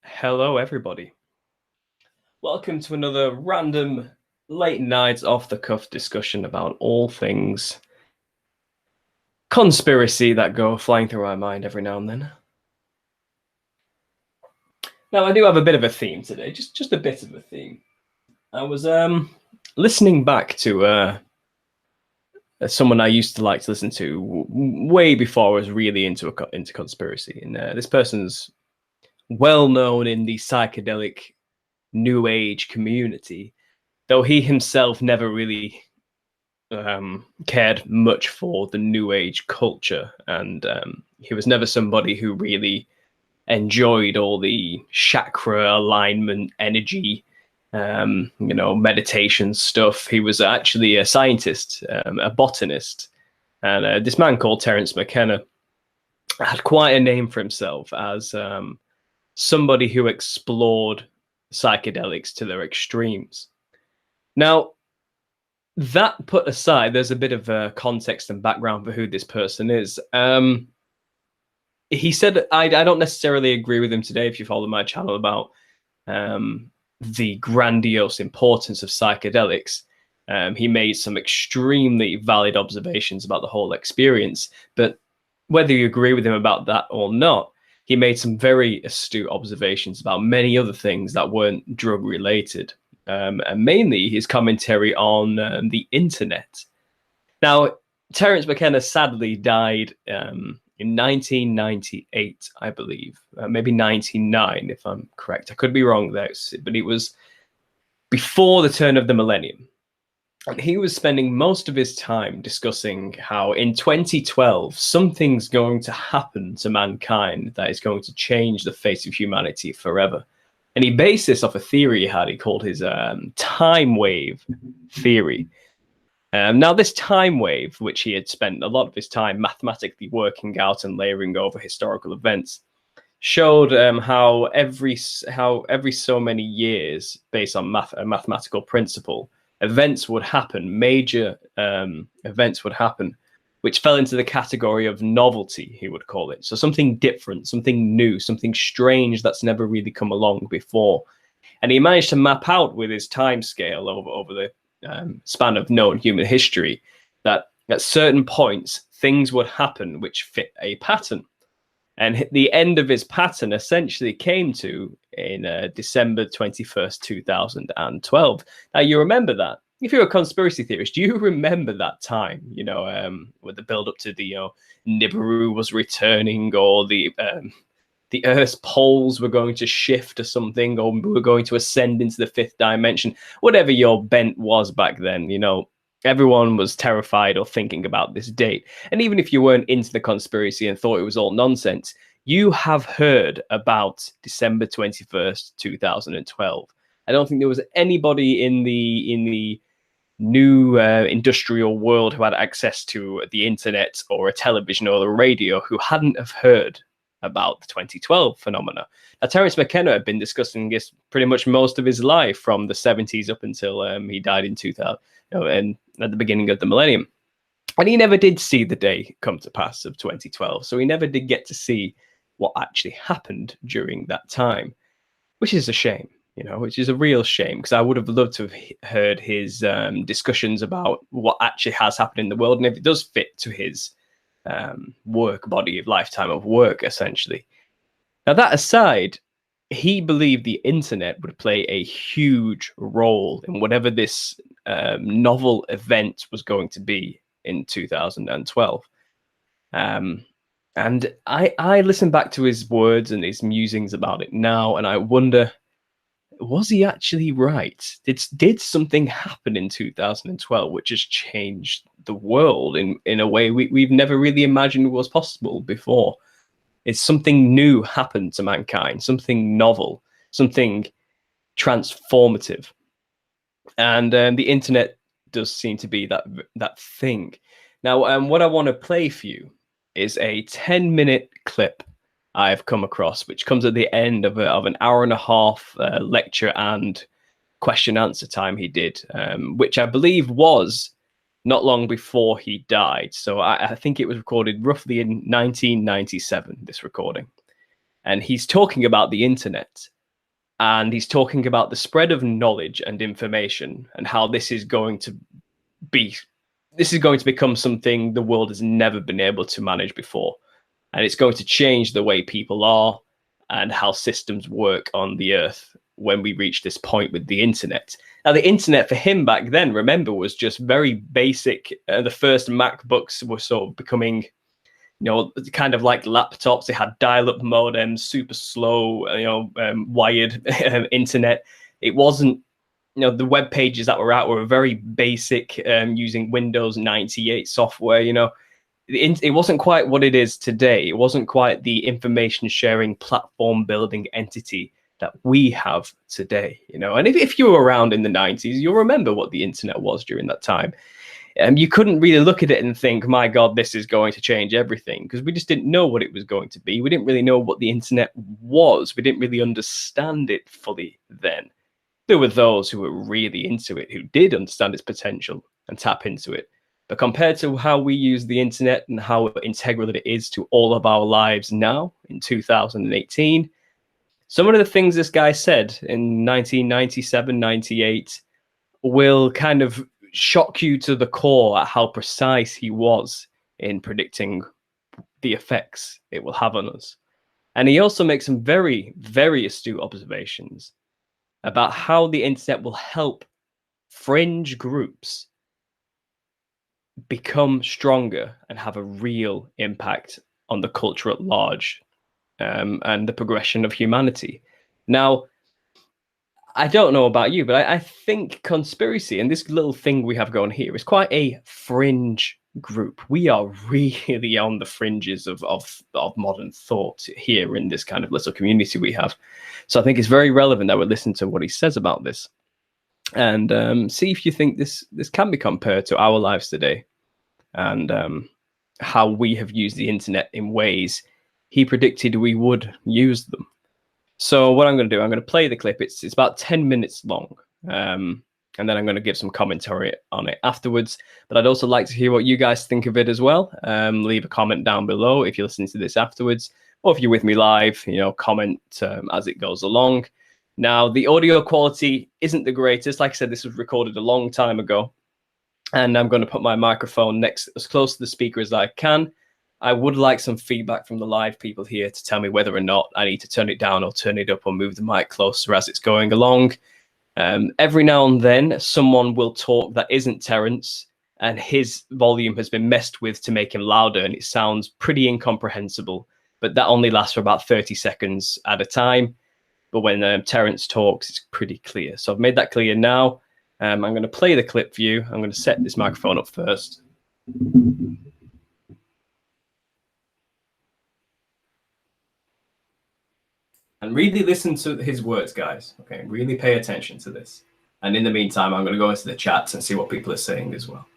Hello, everybody. Welcome to another random late night off the cuff discussion about all things conspiracy that go flying through my mind every now and then. Now, I do have a bit of a theme today, just a bit of a theme. I was listening back to someone I used to like to listen to way before I was really into conspiracy, and this person's well known in the psychedelic new age community, though he himself never really cared much for the new age culture, and he was never somebody who really enjoyed all the chakra alignment energy, meditation stuff. He was actually a scientist, a botanist, and this man called Terrence Mckenna had quite a name for himself as somebody who explored psychedelics to their extremes. Now, that put aside, there's a bit of context and background for who this person is. He said, I don't necessarily agree with him today, if you follow my channel, about the grandiose importance of psychedelics. He made some extremely valid observations about the whole experience, but whether you agree with him about that or not, he made some very astute observations about many other things that weren't drug related. And mainly his commentary on the internet. Now, Terrence Mckenna sadly died in 1998, I believe, maybe 99, if I'm correct. I could be wrong there, but it was before the turn of the millennium. And he was spending most of his time discussing how in 2012, something's going to happen to mankind that is going to change the face of humanity forever. And he based this off a theory he called his time wave theory. Now, this time wave, which he had spent a lot of his time mathematically working out and layering over historical events, showed how every so many years, based on a mathematical principle, events would happen, major events would happen, which fell into the category of novelty, he would call it. So something different, something new, something strange that's never really come along before. And he managed to map out with his time scale over the span of known human history that at certain points, things would happen which fit a pattern. And the end of his pattern essentially came to in December 21st, 2012. Now, you remember that. If you're a conspiracy theorist, do you remember that time, with the build up to the, Nibiru was returning, or the Earth's poles were going to shift or something, or we were going to ascend into the fifth dimension, whatever your bent was back then, everyone was terrified or thinking about this date. And even if you weren't into the conspiracy and thought it was all nonsense, you have heard about December 21st, 2012. I don't think there was anybody in the new industrial world who had access to the internet or a television or the radio who hadn't have heard about the 2012 phenomena. Now, Terrence Mckenna had been discussing this pretty much most of his life, from the 70s up until he died in 2000, and at the beginning of the millennium. And he never did see the day come to pass of 2012. So he never did get to see what actually happened during that time, which is a shame. Which is a real shame, because I would have loved to have heard his discussions about what actually has happened in the world, and if it does fit to his body of lifetime of work, essentially. Now, that aside, he believed the internet would play a huge role in whatever this novel event was going to be in 2012. And I listen back to his words and his musings about it now, and I wonder, was he actually right? Did something happen in 2012 which has changed the world in a way we've never really imagined was possible before? It's something new happened to mankind, something novel, something transformative. And the internet does seem to be that thing. Now, what I want to play for you is a 10-minute clip I've come across, which comes at the end of an hour and a half lecture and question answer time he did, which I believe was not long before he died. So I think it was recorded roughly in 1997, this recording. And he's talking about the internet And he's talking about the spread of knowledge and information and how this is going to become something the world has never been able to manage before. And it's going to change the way people are and how systems work on the earth when we reach this point with the internet. Now, the internet for him back then, remember, was just very basic. The first MacBooks were sort of becoming, kind of like laptops. They had dial-up modems, super slow, wired internet. It wasn't, the web pages that were out were very basic, using Windows 98 software. It wasn't quite what it is today. It wasn't quite the information sharing platform building entity that we have today. And if you were around in the 90s, you'll remember what the internet was during that time. You couldn't really look at it and think, my God, this is going to change everything, because we just didn't know what it was going to be. We didn't really know what the internet was. We didn't really understand it fully then. There were those who were really into it, who did understand its potential and tap into it. But compared to how we use the internet and how integral it is to all of our lives now in 2018, some of the things this guy said in 1997, 98 will kind of shock you to the core at how precise he was in predicting the effects it will have on us. And he also makes some very, very astute observations about how the internet will help fringe groups become stronger and have a real impact on the culture at large, and the progression of humanity. Now, I don't know about you, but I think conspiracy and this little thing we have going here is quite a fringe group. We are really on the fringes of modern thought here in this kind of little community we have. So I think it's very relevant that we listen to what he says about this, and see if you think this can be compared to our lives today, and how we have used the internet in ways he predicted we would use them. So what I'm going to do, I'm going to play the clip. It's about 10 minutes long, and then I'm going to give some commentary on it afterwards. But I'd also like to hear what you guys think of it as well. Leave a comment down below if you're listening to this afterwards, or if you're with me live, comment as it goes along. Now, the audio quality isn't the greatest. Like I said, this was recorded a long time ago, and I'm going to put my microphone next as close to the speaker as I can. I would like some feedback from the live people here to tell me whether or not I need to turn it down or turn it up or move the mic closer as it's going along. Every now and then, someone will talk that isn't Terrence, and his volume has been messed with to make him louder, and it sounds pretty incomprehensible. But that only lasts for about 30 seconds at a time. But when Terrence talks, it's pretty clear. So I've made that clear now. I'm going to play the clip for you. I'm going to set this microphone up first. And really listen to his words, guys. Okay, really pay attention to this. And in the meantime, I'm going to go into the chats and see what people are saying as well.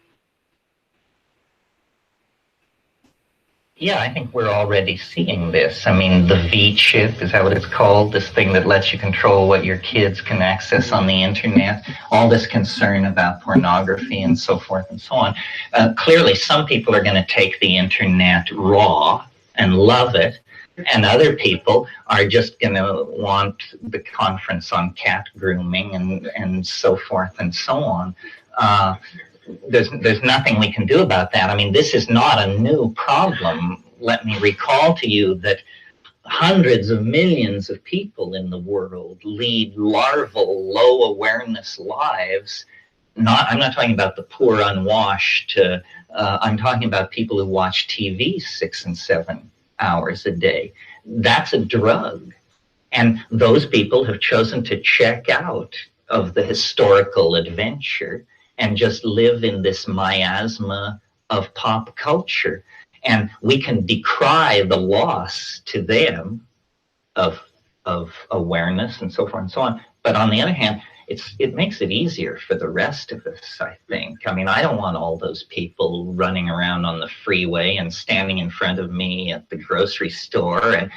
Yeah, I think we're already seeing this. I mean, the V chip, is that what it's called? This thing that lets you control what your kids can access on the internet. All this concern about pornography and so forth and so on. Clearly, some people are going to take the internet raw and love it. And other people are just going to want the conference on cat grooming and so forth and so on. There's nothing we can do about that. I mean, this is not a new problem. Let me recall to you that hundreds of millions of people in the world lead larval, low awareness lives. I'm not talking about the poor unwashed. I'm talking about people who watch TV 6 and 7 hours a day. That's a drug. And those people have chosen to check out of the historical adventure and just live in this miasma of pop culture. And we can decry the loss to them of awareness and so forth and so on. But on the other hand, it makes it easier for the rest of us, I think. I mean, I don't want all those people running around on the freeway and standing in front of me at the grocery store. And,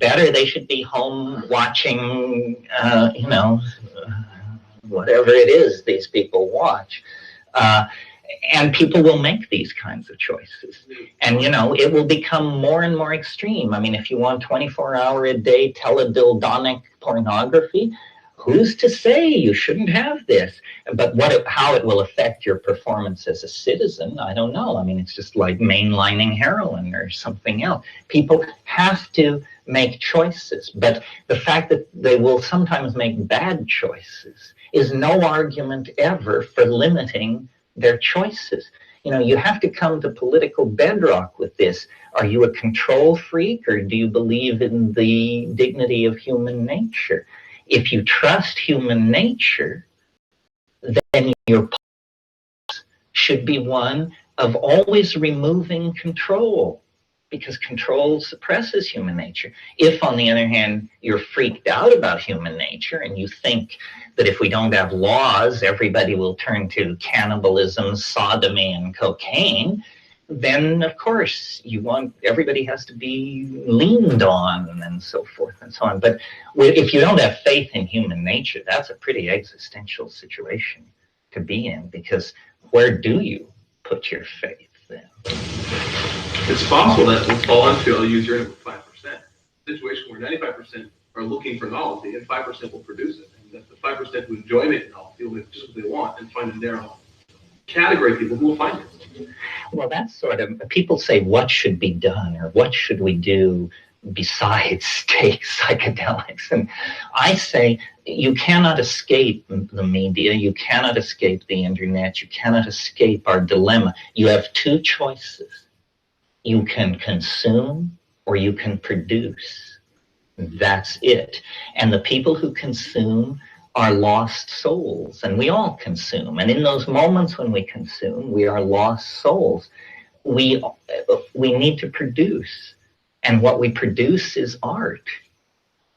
better they should be home watching, whatever it is these people watch. And people will make these kinds of choices. And, you know, it will become more and more extreme. I mean, if you want 24-hour-a-day teledildonic pornography, who's to say you shouldn't have this? But how it will affect your performance as a citizen, I don't know. I mean, it's just like mainlining heroin or something else. People have to make choices, but the fact that they will sometimes make bad choices is no argument ever for limiting their choices. You know, you have to come to political bedrock with this. Are you a control freak, or do you believe in the dignity of human nature? If you trust human nature, then your policy should be one of always removing control, because control suppresses human nature. If, on the other hand, you're freaked out about human nature and you think that if we don't have laws, everybody will turn to cannibalism, sodomy, and cocaine, then of course everybody has to be leaned on and so forth and so on. But if you don't have faith in human nature, that's a pretty existential situation to be in, because where do you put your faith then? It's possible that we'll fall into, I'll use your number 5%, situation where 95% are looking for novelty and 5% will produce it. And that the 5% who enjoy making novelty will make just what they want and find a narrow category of people who will find it. Well, that's sort of, people say, what should be done, or what should we do besides take psychedelics? And I say, you cannot escape the media, you cannot escape the internet, you cannot escape our dilemma. You have two choices. You can consume or you can produce. That's it. And the people who consume are lost souls, and we all consume. And in those moments when we consume, we are lost souls. We need to produce. And what we produce is art.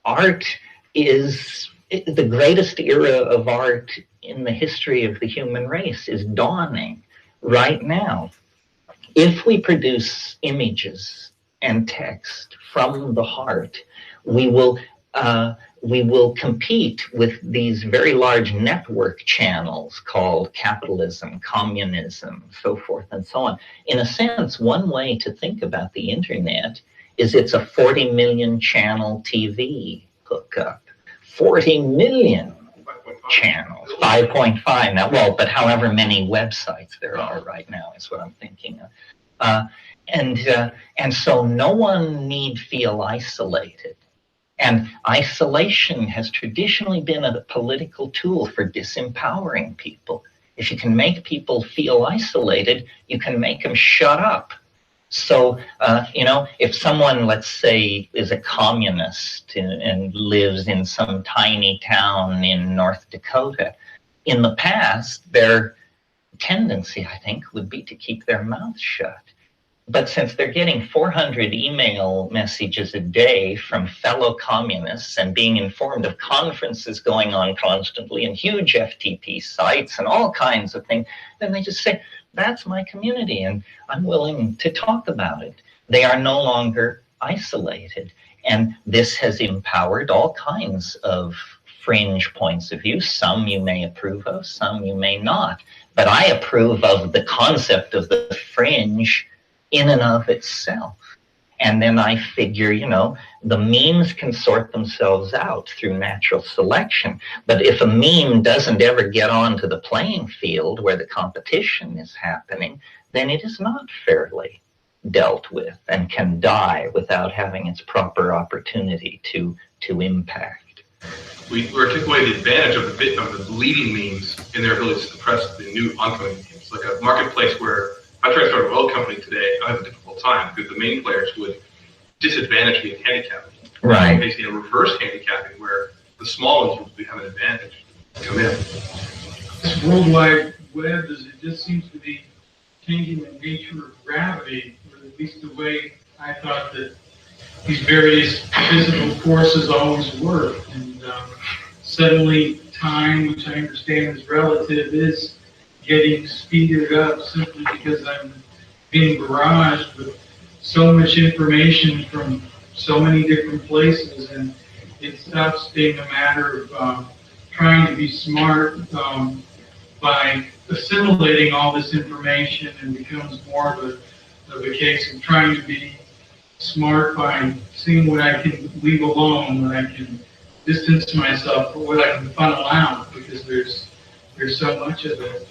Art is the greatest era of art in the history of the human race is dawning right now. If we produce images and text from the heart, we will compete with these very large network channels called capitalism, communism, so forth and so on. In a sense, one way to think about the internet is it's a 40 million channel TV hookup. 40 million channels, 5.5 now. Well, but however many websites there are right now is what I'm thinking of. And so no one need feel isolated. And isolation has traditionally been a political tool for disempowering people. If you can make people feel isolated, you can make them shut up. So, if someone, let's say, is a communist and lives in some tiny town in North Dakota, in the past, their tendency, I think, would be to keep their mouth shut. But since they're getting 400 email messages a day from fellow communists and being informed of conferences going on constantly and huge FTP sites and all kinds of things, then they just say, that's my community and I'm willing to talk about it. They are no longer isolated. And this has empowered all kinds of fringe points of view. Some you may approve of, some you may not. But I approve of the concept of the fringe in and of itself. And then I figure, the memes can sort themselves out through natural selection. But if a meme doesn't ever get onto the playing field where the competition is happening, then it is not fairly dealt with and can die without having its proper opportunity to impact. We articulate the advantage of the leading memes in their ability to suppress the new oncoming memes. Like a marketplace where if I try to start an oil company today, I have a difficult time because the main players would disadvantage me and handicap me. Right. Basically a reverse handicapping where the small ones would have an advantage. Come in. This World Wide Web, it just seems to be changing the nature of gravity, or at least the way I thought that these various physical forces always work. And suddenly time, which I understand is relative, is getting speeded up simply because I'm being barraged with so much information from so many different places, and it stops being a matter of trying to be smart by assimilating all this information and becomes more of a case of trying to be smart by seeing what I can leave alone, what I can distance myself, or what I can funnel out, because there's so much of it.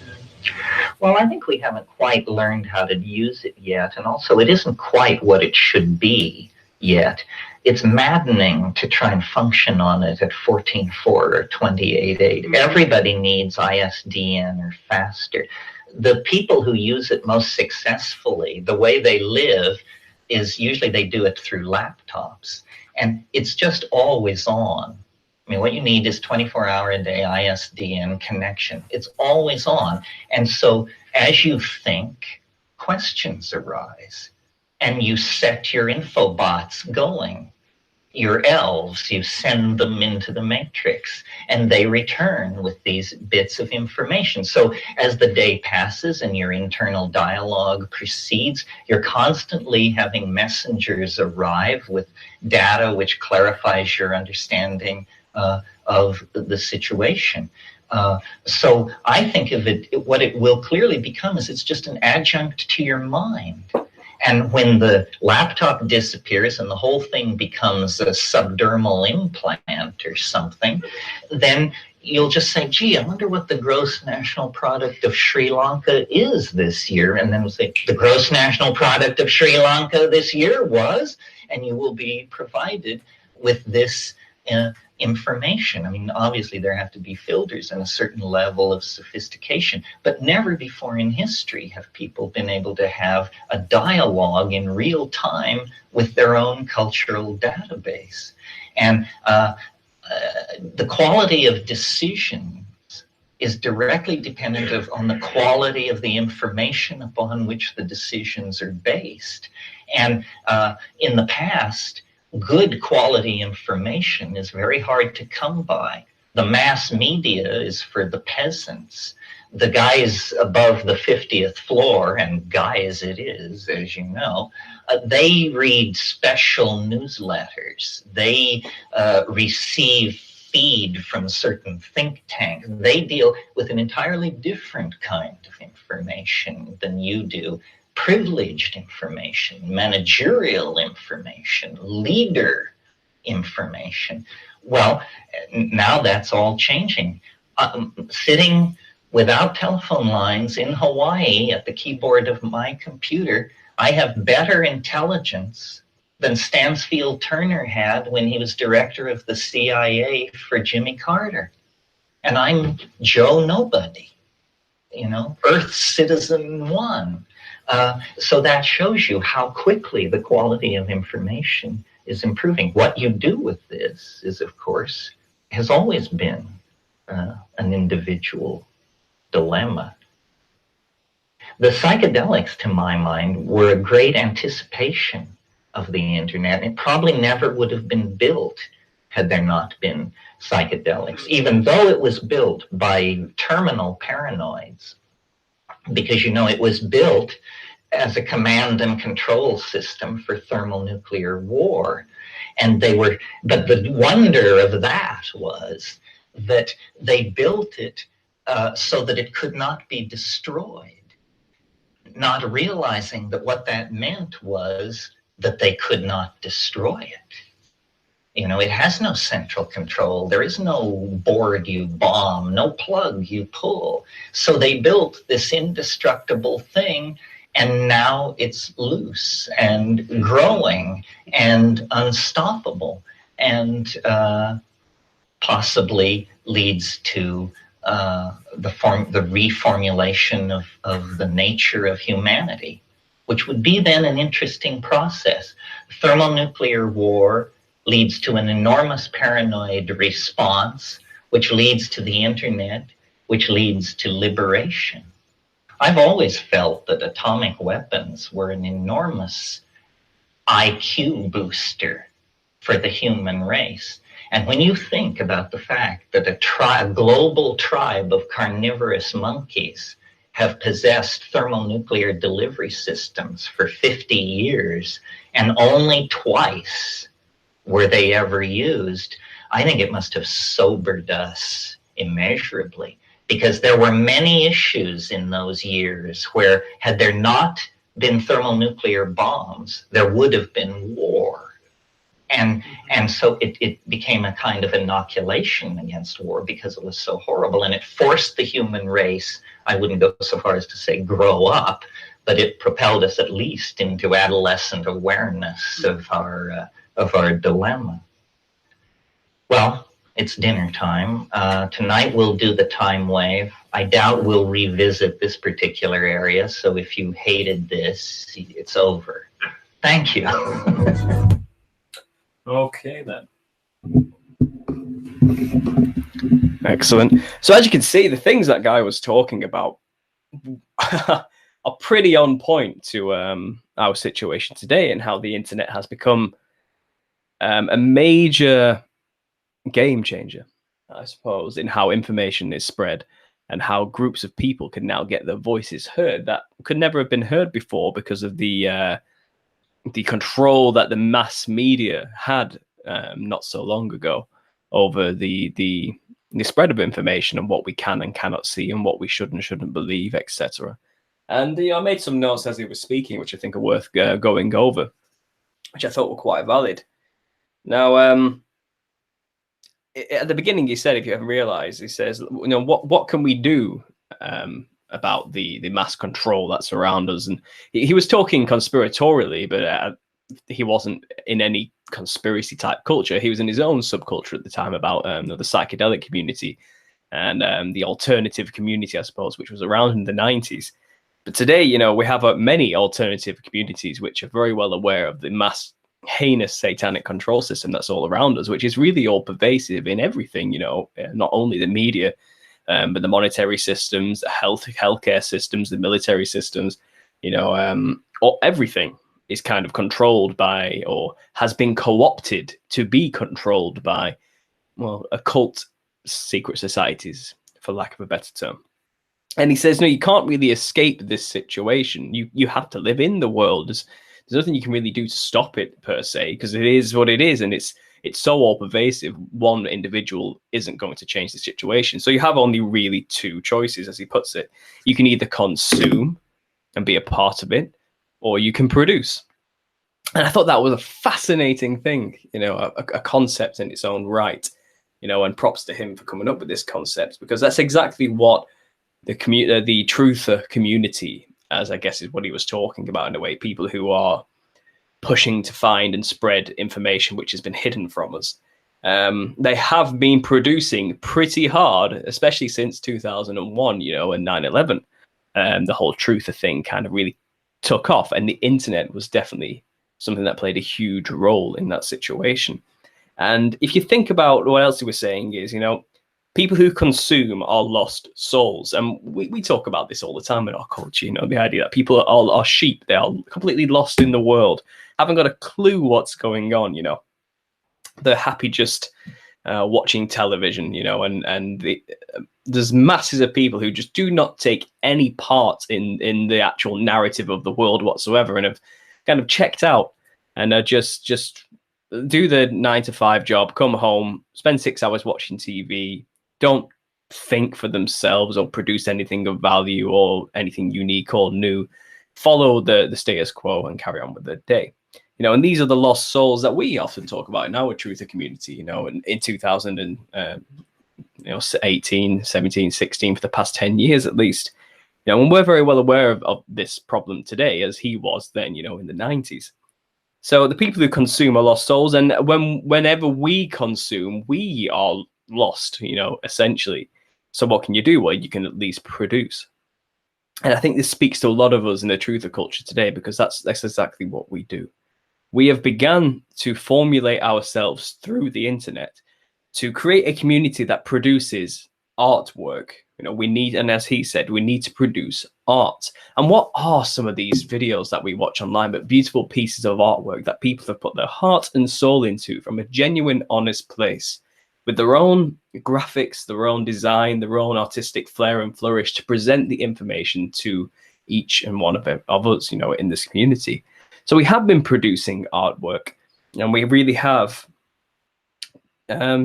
Well, I think we haven't quite learned how to use it yet, and also it isn't quite what it should be yet. It's maddening to try and function on it at 14.4 or 28.8. Everybody needs ISDN or faster. The people who use it most successfully, the way they live, is usually they do it through laptops, and it's just always on. I mean, what you need is 24-hour-a-day ISDN connection. It's always on. And so as you think, questions arise, and you set your infobots going. Your elves, you send them into the matrix, and they return with these bits of information. So as the day passes and your internal dialogue proceeds, you're constantly having messengers arrive with data which clarifies your understanding of the situation. So I think of it, what it will clearly become is it's just an adjunct to your mind. And when the laptop disappears and the whole thing becomes a subdermal implant or something, then you'll just say, gee, I wonder what the gross national product of Sri Lanka is this year. And then we'll say, the gross national product of Sri Lanka this year was, and you will be provided with this information. I mean, obviously there have to be filters and a certain level of sophistication, but never before in history have people been able to have a dialogue in real time with their own cultural database. And the quality of decisions is directly dependent on the quality of the information upon which the decisions are based. And in the past, good quality information is very hard to come by. The mass media is for the peasants. The guys above the 50th floor, and guys it is, as you know, they read special newsletters. They receive feed from certain think tanks. They deal with an entirely different kind of information than you do. Privileged information, managerial information, leader information. Well, now that's all changing. Sitting without telephone lines in Hawaii at the keyboard of my computer, I have better intelligence than Stansfield Turner had when he was director of the CIA for Jimmy Carter. And I'm Joe Nobody, you know, Earth Citizen 1. So that shows you how quickly the quality of information is improving. What you do with this is, of course, has always been an individual dilemma. The psychedelics, to my mind, were a great anticipation of the internet. It probably never would have been built had there not been psychedelics, even though it was built by terminal paranoids. Because, you know, it was built as a command and control system for thermonuclear war. And but the wonder of that was that they built it so that it could not be destroyed, not realizing that what that meant was that they could not destroy it. You know, it has no central control. There is no board you bomb, no plug you pull. So they built this indestructible thing, and now it's loose and growing and unstoppable, and possibly leads to the reformulation of the nature of humanity, which would be then an interesting process. Thermonuclear war leads to an enormous paranoid response, which leads to the internet, which leads to liberation. I've always felt that atomic weapons were an enormous IQ booster for the human race. And when you think about the fact that a global tribe of carnivorous monkeys have possessed thermonuclear delivery systems for 50 years, and only twice were they ever used, I think it must have sobered us immeasurably. because there were many issues in those years where, had there not been thermonuclear bombs, there would have been war. And so it became a kind of inoculation against war because it was so horrible, and it forced the human race, I wouldn't go so far as to say grow up, but it propelled us at least into adolescent awareness of our dilemma. Well, it's dinner time. Tonight we'll do the time wave. I doubt we'll revisit this particular area, so if you hated this, it's over. Thank you. Okay, then. Excellent. So as you can see, the things that guy was talking about are pretty on point to our situation today, and how the internet has become a major game changer, I suppose, in how information is spread and how groups of people can now get their voices heard that could never have been heard before because of the control that the mass media had not so long ago over the spread of information and what we can and cannot see and what we should and shouldn't believe, etc. And I made some notes as he was speaking, which I think are worth going over, which I thought were quite valid. Now, at the beginning, he said, if you haven't realized, he says, what can we do about the mass control that's around us? And he was talking conspiratorially, but he wasn't in any conspiracy type culture. He was in his own subculture at the time about the psychedelic community and the alternative community, I suppose, which was around in the 90s. But today, we have many alternative communities which are very well aware of the mass heinous satanic control system that's all around us, which is really all pervasive in everything, not only the media, but the monetary systems, the healthcare systems, the military systems, or everything is kind of controlled by, or has been co-opted to be controlled by, well, occult secret societies, for lack of a better term. And he says, no, you can't really escape this situation. You have to live in the world. There's nothing you can really do to stop it per se, because it is what it is, and it's so all pervasive. One individual isn't going to change the situation. So you have only really two choices, as he puts it. You can either consume and be a part of it, or you can produce. And I thought that was a fascinating thing, a concept in its own right, and props to him for coming up with this concept, because that's exactly what the truther community, as I guess is what he was talking about in a way, people who are pushing to find and spread information which has been hidden from us. They have been producing pretty hard, especially since 2001, and 9/11. The whole truther thing kind of really took off, and the internet was definitely something that played a huge role in that situation. And if you think about what else he was saying is, people who consume are lost souls. And we talk about this all the time in our culture, the idea that people are sheep. They are completely lost in the world, haven't got a clue what's going on, They're happy just watching television, and there's masses of people who just do not take any part in the actual narrative of the world whatsoever, and have kind of checked out and are just do the 9-to-5 job, come home, spend 6 hours watching TV, don't think for themselves or produce anything of value or anything unique or new, follow the status quo and carry on with their day. And these are the lost souls that we often talk about in our truther community, in 2018, 17, 16, for the past 10 years at least. And we're very well aware of this problem today, as he was then, in the 90s. So the people who consume are lost souls, and whenever we consume, we are lost, essentially. So what can you do? Well, you can at least produce. And I think this speaks to a lot of us in the truther culture today, because that's exactly what we do. We have begun to formulate ourselves through the internet to create a community that produces artwork. We need, and as he said, we need to produce art. And what are some of these videos that we watch online, but beautiful pieces of artwork that people have put their heart and soul into from a genuine, honest place, with their own graphics, their own design, their own artistic flair and flourish, to present the information to each and one of us, in this community. So we have been producing artwork, and we really have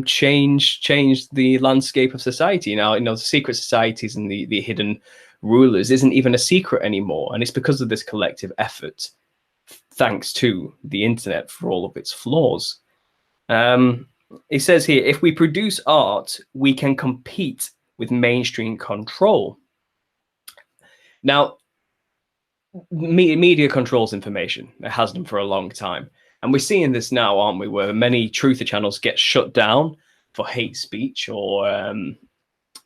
change the landscape of society. Now, the secret societies and the hidden rulers isn't even a secret anymore, and it's because of this collective effort, thanks to the internet for all of its flaws. It says here, if we produce art, we can compete with mainstream control. Now, media controls information. It has done for a long time. And we're seeing this now, aren't we, where many truther channels get shut down for hate speech, or,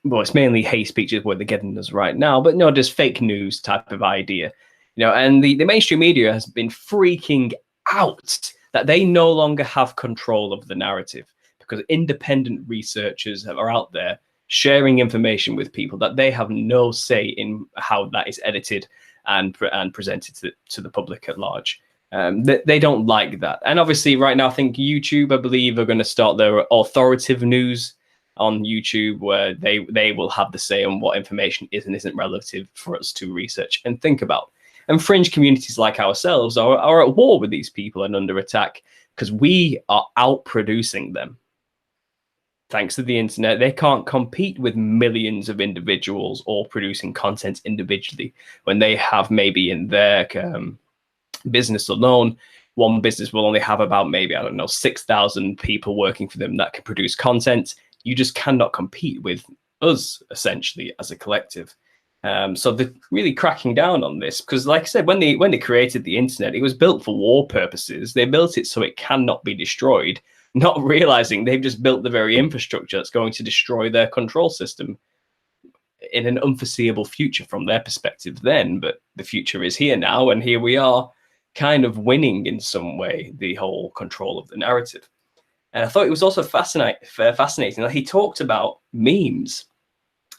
well, it's mainly hate speech is where they're getting us right now, but just fake news type of idea. And the mainstream media has been freaking out that they no longer have control of the narrative, because independent researchers are out there sharing information with people that they have no say in how that is edited and presented to the public at large. They don't like that. And obviously right now, I think YouTube, I believe, are going to start their authoritative news on YouTube, where they will have the say on what information is and isn't relative for us to research and think about. And fringe communities like ourselves are at war with these people and under attack, because we are outproducing them. Thanks to the internet, they can't compete with millions of individuals all producing content individually, when they have maybe in their business alone, one business will only have about maybe, 6,000 people working for them that can produce content. You just cannot compete with us, essentially, as a collective. So they're really cracking down on this, because, like I said, when they created the internet, it was built for war purposes. They built it so it cannot be destroyed, not realizing they've just built the very infrastructure that's going to destroy their control system in an unforeseeable future from their perspective then. But the future is here now, and here we are kind of winning in some way the whole control of the narrative. And I thought it was also fascinating that he talked about memes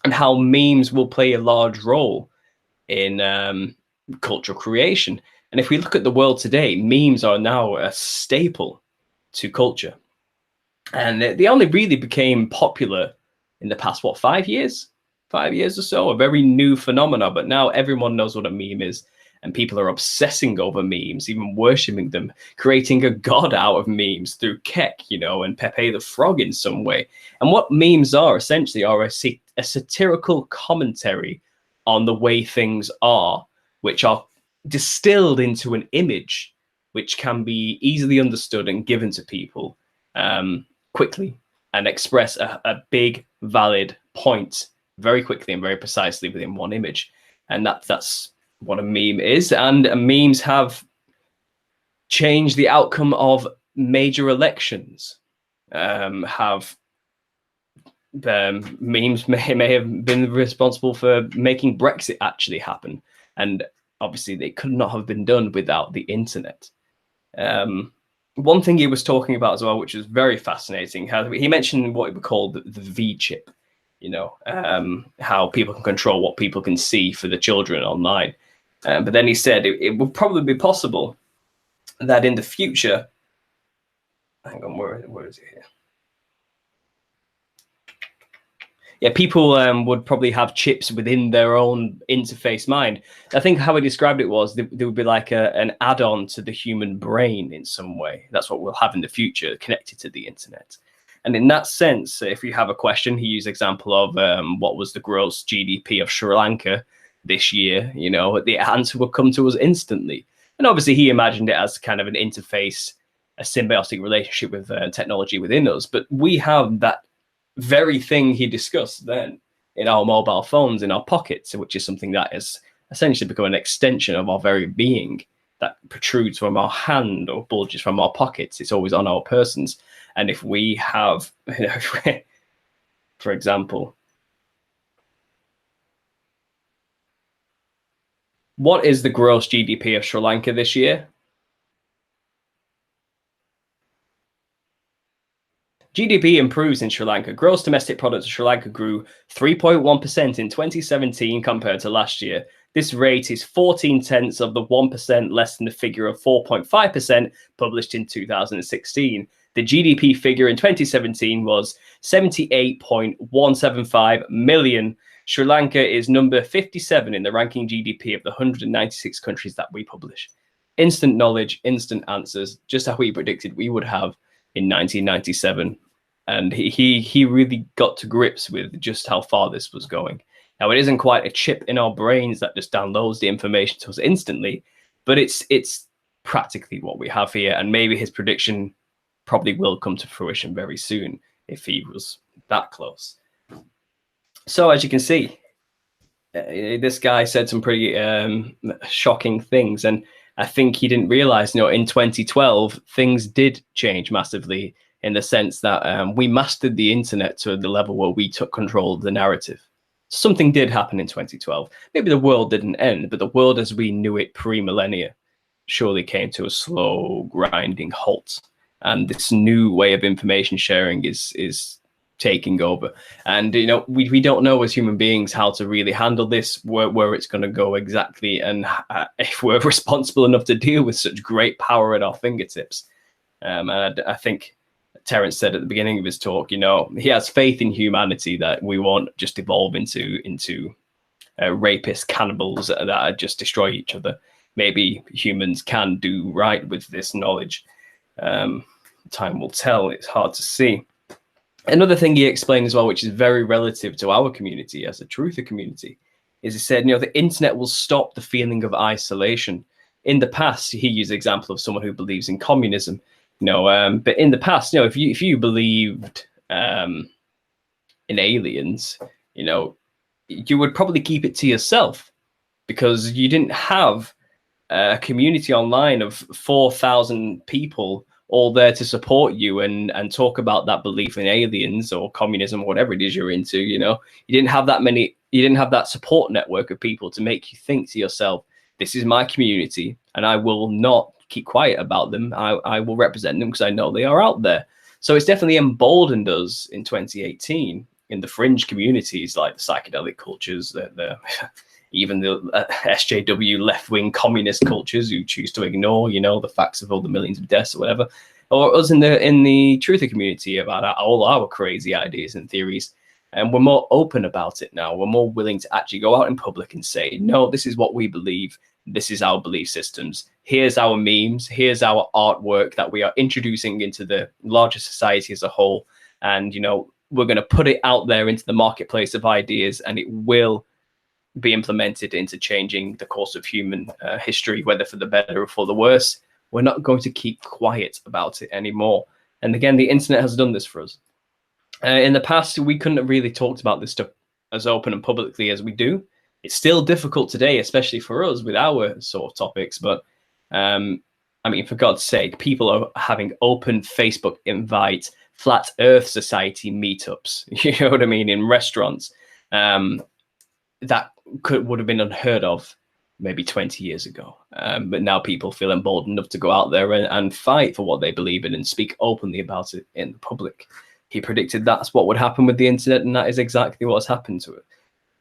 and how memes will play a large role in cultural creation. And if we look at the world today, memes are now a staple to culture. And they only really became popular in the past, 5 years? 5 years or so, a very new phenomena. But now everyone knows what a meme is. And people are obsessing over memes, even worshipping them, creating a god out of memes through Keck, and Pepe the Frog in some way. And what memes are essentially are a satirical commentary on the way things are, which are distilled into an image which can be easily understood and given to people quickly, and express a big, valid point very quickly and very precisely within one image. And that's what a meme is. And memes have changed the outcome of major elections. Memes may have been responsible for making Brexit actually happen. And obviously they could not have been done without the internet. One thing he was talking about as well, which was very fascinating, how he mentioned what he would call the V chip, how people can control what people can see for the children online. But then he said it would probably be possible that in the future, hang on, where is it here? Yeah, people would probably have chips within their own interface mind. I think how he described it was there would be like an add-on to the human brain in some way. That's what we'll have in the future, connected to the internet. And in that sense, if you have a question, he used example of what was the gross GDP of Sri Lanka this year, the answer will come to us instantly. And obviously he imagined it as kind of an interface, a symbiotic relationship with technology within us. But we have that very thing he discussed then in our mobile phones, in our pockets, which is something that has essentially become an extension of our very being, that protrudes from our hand or bulges from our pockets. It's always on our persons. And if we have, for example, what is the gross GDP of Sri Lanka this year? GDP improves in Sri Lanka. Gross domestic product of Sri Lanka grew 3.1% in 2017 compared to last year. This rate is 0.14 of the 1% less than the figure of 4.5% published in 2016. The GDP figure in 2017 was 78.175 million. Sri Lanka is number 57 in the ranking GDP of the 196 countries that we publish. Instant knowledge, instant answers, just how we predicted we would have in 1997. And he really got to grips with just how far this was going. Now, it isn't quite a chip in our brains that just downloads the information to us instantly, but it's practically what we have here. And maybe his prediction probably will come to fruition very soon if he was that close. So as you can see, this guy said some pretty shocking things, and I think he didn't realize, in 2012 things did change massively, in the sense that we mastered the internet to the level where we took control of the narrative. Something did happen in 2012. Maybe the world didn't end, but the world as we knew it pre-millennia surely came to a slow, grinding halt. And this new way of information sharing is taking over. And we don't know as human beings how to really handle this, where it's going to go exactly, and if we're responsible enough to deal with such great power at our fingertips. And I think Terrence said at the beginning of his talk, he has faith in humanity, that we won't just evolve into rapist cannibals that just destroy each other. Maybe humans can do right with this knowledge. Time will tell. It's hard to see. Another thing he explained as well, which is very relative to our community as a truther community, is he said, the internet will stop the feeling of isolation. In the past, he used the example of someone who believes in communism, but in the past, if you believed in aliens, you would probably keep it to yourself, because you didn't have a community online of 4,000 people all there to support you and talk about that belief in aliens or communism or whatever it is you're into. You didn't have that support network of people to make you think to yourself, this is my community and I will not keep quiet about them. I will represent them because I know they are out there. So it's definitely emboldened us in 2018 in the fringe communities, like the psychedelic cultures, even the SJW left-wing communist cultures who choose to ignore, the facts of all the millions of deaths or whatever, or us in the truther community about all our crazy ideas and theories. And we're more open about it now. We're more willing to actually go out in public and say, no, this is what we believe. This is our belief systems. Here's our memes. Here's our artwork that we are introducing into the larger society as a whole. And, we're going to put it out there into the marketplace of ideas, and it will be implemented into changing the course of human history, whether for the better or for the worse. We're not going to keep quiet about it anymore. And again, the internet has done this for us. In the past, we couldn't have really talked about this stuff as open and publicly as we do. It's still difficult today, especially for us with our sort of topics. But for God's sake, people are having open Facebook invite Flat Earth Society meetups, you know what I mean, in restaurants. That would have been unheard of maybe 20 years ago. But now people feel emboldened enough to go out there and fight for what they believe in and speak openly about it in the public. He predicted that's what would happen with the internet, and that is exactly what's happened to it.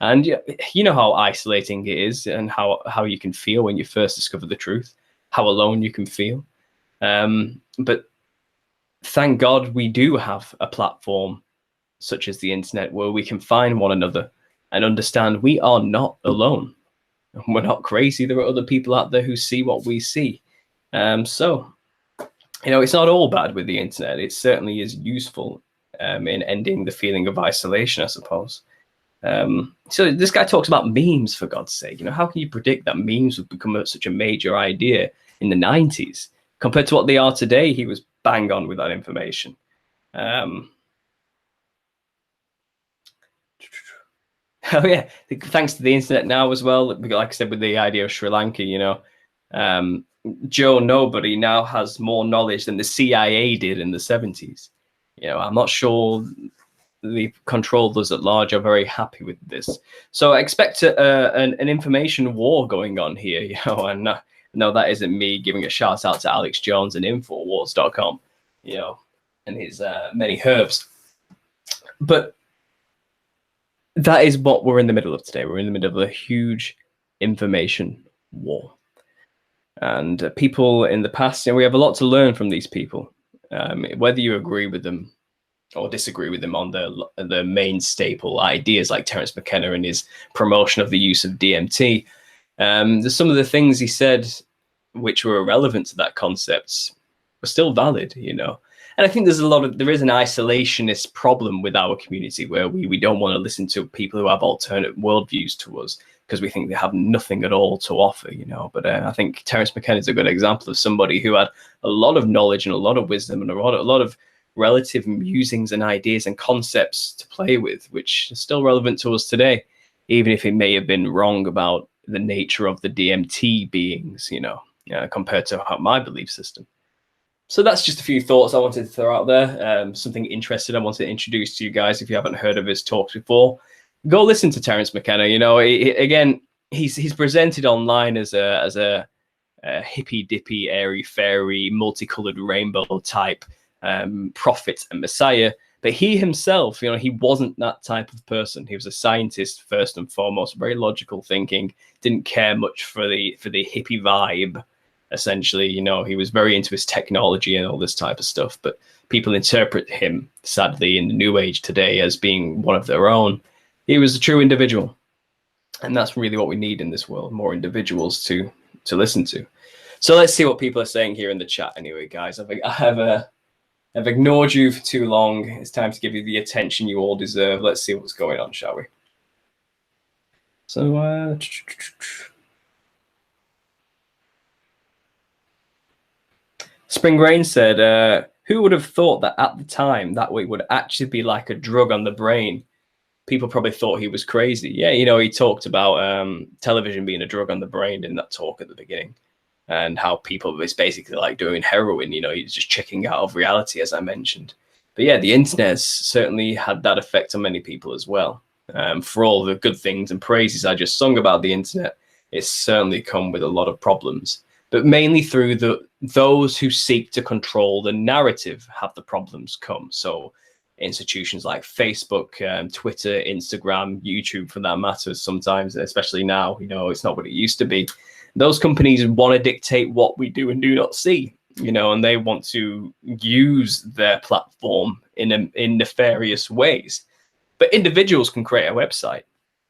And you know how isolating it is, and how you can feel when you first discover the truth, how alone you can feel. But thank God we do have a platform such as the internet where we can find one another and understand we are not alone. We're not crazy. There are other people out there who see what we see. So, it's not all bad with the internet. It certainly is useful in ending the feeling of isolation, I suppose. So this guy talks about memes, for God's sake. How can you predict that memes would become such a major idea in the 90s? Compared to what they are today, he was bang on with that information. Oh yeah, thanks to the internet now as well. Like I said, with the idea of Sri Lanka, Joe Nobody now has more knowledge than the CIA did in the 70s. I'm not sure the controllers at large are very happy with this. So I expect an information war going on here, and no, that isn't me giving a shout out to Alex Jones and Infowars.com, and his many herbs. But that is what we're in the middle of today. We're in the middle of a huge information war. And people in the past, we have a lot to learn from these people. Whether you agree with them or disagree with them on the main staple ideas, like Terrence Mckenna and his promotion of the use of DMT, there's some of the things he said which were relevant to that concept were still valid, And I think there is an isolationist problem with our community where we don't want to listen to people who have alternate worldviews to us because we think they have nothing at all to offer, you know. But I think Terrence McKenna is a good example of somebody who had a lot of knowledge and a lot of wisdom and a lot of relative musings and ideas and concepts to play with, which are still relevant to us today, even if he may have been wrong about the nature of the DMT beings, you know, compared to my belief system. So that's just a few thoughts I wanted to throw out there. Something interesting I wanted to introduce to you guys. If you haven't heard of his talks before, go listen to Terrence McKenna. You know, again, he's presented online as a hippy dippy, airy fairy, multicolored rainbow type prophet and messiah. But he himself, you know, he wasn't that type of person. He was a scientist first and foremost, very logical thinking, didn't care much for the hippie vibe. Essentially, you know, he was very into his technology and all this type of stuff. But people interpret him, sadly, in the new age today as being one of their own. He was a true individual. And that's really what we need in this world, more individuals to listen to. So let's see what people are saying here in the chat anyway, guys. I've ignored you for too long. It's time to give you the attention you all deserve. Let's see what's going on, shall we? So, Spring Rain said, who would have thought that at the time that it would actually be like a drug on the brain? People probably thought he was crazy. Yeah, you know, he talked about television being a drug on the brain in that talk at the beginning, and how people, it's basically like doing heroin, you know, you're just checking out of reality, as I mentioned. But yeah, the internet has certainly had that effect on many people as well. For all the good things and praises I just sung about the internet, it's certainly come with a lot of problems. But mainly through those who seek to control the narrative have the problems come. So institutions like Facebook, Twitter, Instagram, YouTube, for that matter, sometimes, especially now, you know, it's not what it used to be. Those companies want to dictate what we do and do not see, you know, and they want to use their platform in nefarious ways. But individuals can create a website.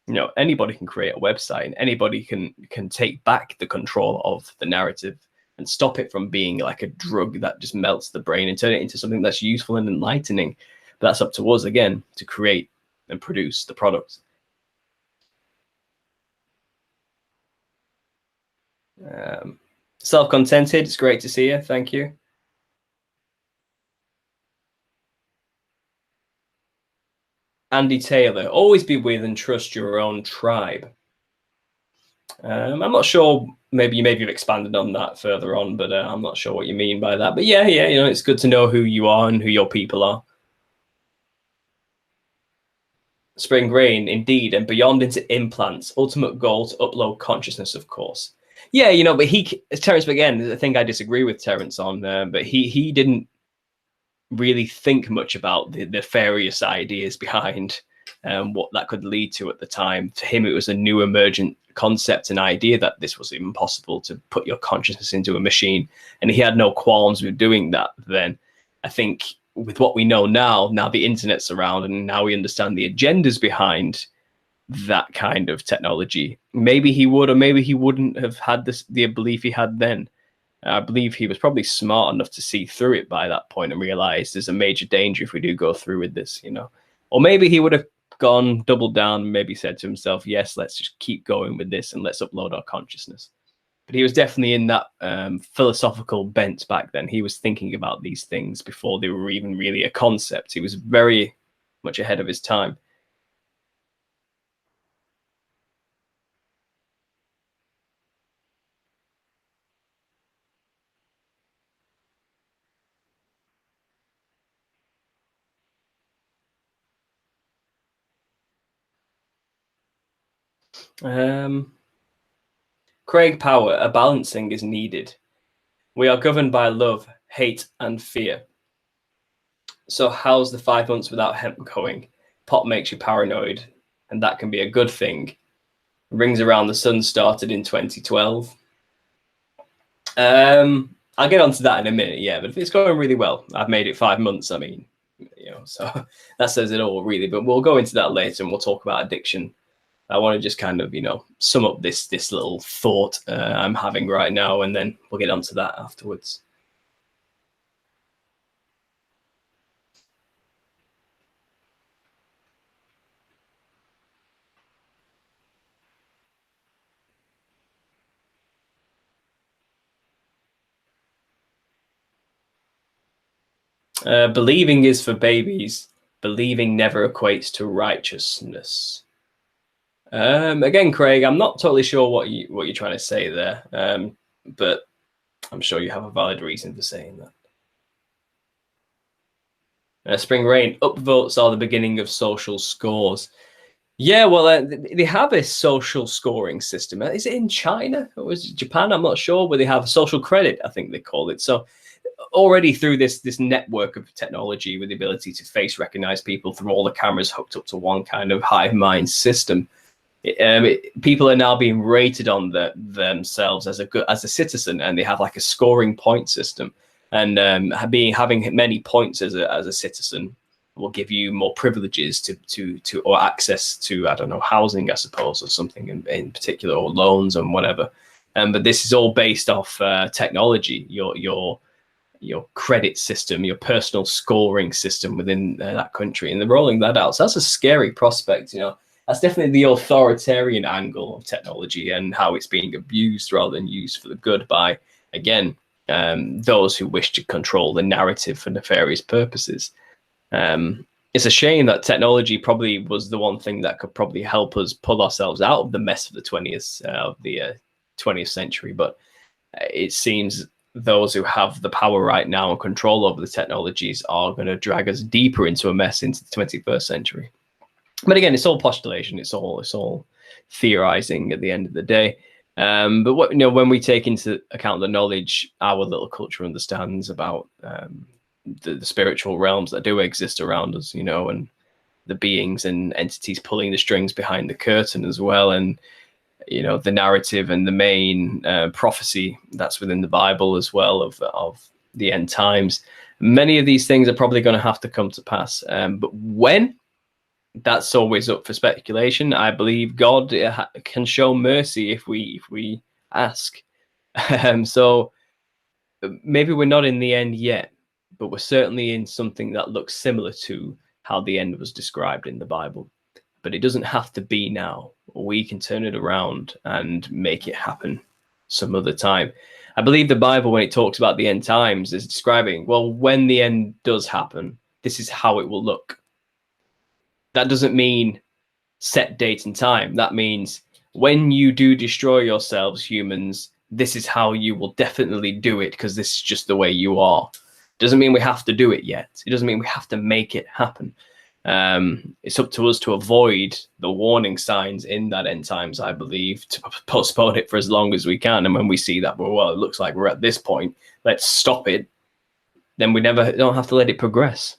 You know, anybody can create a website, and anybody can take back the control of the narrative and stop it from being like a drug that just melts the brain and turn it into something that's useful and enlightening. But that's up to us, again, to create and produce the product. Self-contented, it's great to see you. Thank you. Andy Taylor, always be with and trust your own tribe. I'm not sure, maybe you've expanded on that further on, but I'm not sure what you mean by that. But yeah, you know, it's good to know who you are and who your people are. Spring Rain, indeed, and beyond into implants. Ultimate goal to upload consciousness, of course. Yeah, you know, but Terrence, again, I think I disagree with Terrence on, but he didn't really think much about the nefarious ideas behind what that could lead to at the time. To him, it was a new emergent concept and idea that this was even possible to put your consciousness into a machine, and he had no qualms with doing that then. I think with what we know now the internet's around and now we understand the agendas behind that kind of technology, maybe he would or maybe he wouldn't have had the belief he had then. I believe he was probably smart enough to see through it by that point and realize there's a major danger if we do go through with this, you know. Or maybe he would have doubled down, and maybe said to himself, yes, let's just keep going with this and let's upload our consciousness. But he was definitely in that philosophical bent back then. He was thinking about these things before they were even really a concept. He was very much ahead of his time. Craig Power, a balancing is needed. We are governed by love, hate, and fear. So how's the 5 months without hemp going? Pot makes you paranoid, and that can be a good thing. Rings Around the Sun started in 2012. I'll get onto that in a minute, yeah, but if it's going really well, I've made it 5 months, I mean, you know, so that says it all, really. But we'll go into that later, and we'll talk about addiction. I want to just kind of, you know, sum up this little thought I'm having right now, and then we'll get onto that afterwards. Believing is for babies. Believing never equates to righteousness. Again, Craig, I'm not totally sure what you're trying to say there, but I'm sure you have a valid reason for saying that. Spring Rain, upvotes are the beginning of social scores. Yeah, well, they have a social scoring system. Is it in China or is it Japan? I'm not sure, where they have social credit, I think they call it. So already through this network of technology with the ability to face recognize people through all the cameras hooked up to one kind of hive mind system, people are now being rated on themselves as a citizen, and they have like a scoring point system. And having many points as a citizen will give you more privileges to or access to, I don't know, housing, I suppose, or something in particular, or loans and whatever. But this is all based off technology, your credit system, your personal scoring system within that country, and they're rolling that out. So that's a scary prospect. That's definitely the authoritarian angle of technology and how it's being abused rather than used for the good by, again, those who wish to control the narrative for nefarious purposes. It's a shame that technology probably was the one thing that could probably help us pull ourselves out of the mess of the 20th century. But it seems those who have the power right now and control over the technologies are going to drag us deeper into a mess into the 21st century. But again, it's all postulation. It's all theorizing at the end of the day. But when we take into account the knowledge our little culture understands about the spiritual realms that do exist around us, and the beings and entities pulling the strings behind the curtain as well, and the narrative and the main prophecy that's within the Bible as well of the end times, many of these things are probably going to have to come to pass. But when? That's always up for speculation. I believe God can show mercy if we ask. So maybe we're not in the end yet, but we're certainly in something that looks similar to how the end was described in the Bible. But it doesn't have to be now. We can turn it around and make it happen some other time. I believe the Bible, when it talks about the end times, is describing, well, when the end does happen, this is how it will look. That doesn't mean set date and time. That means when you do destroy yourselves, humans, this is how you will definitely do it, because this is just the way you are. Doesn't mean we have to do it yet. It doesn't mean we have to make it happen. It's up to us to avoid the warning signs in that end times, I believe, to postpone it for as long as we can. And when we see that, well, it looks like we're at this point, let's stop it, then we don't have to let it progress.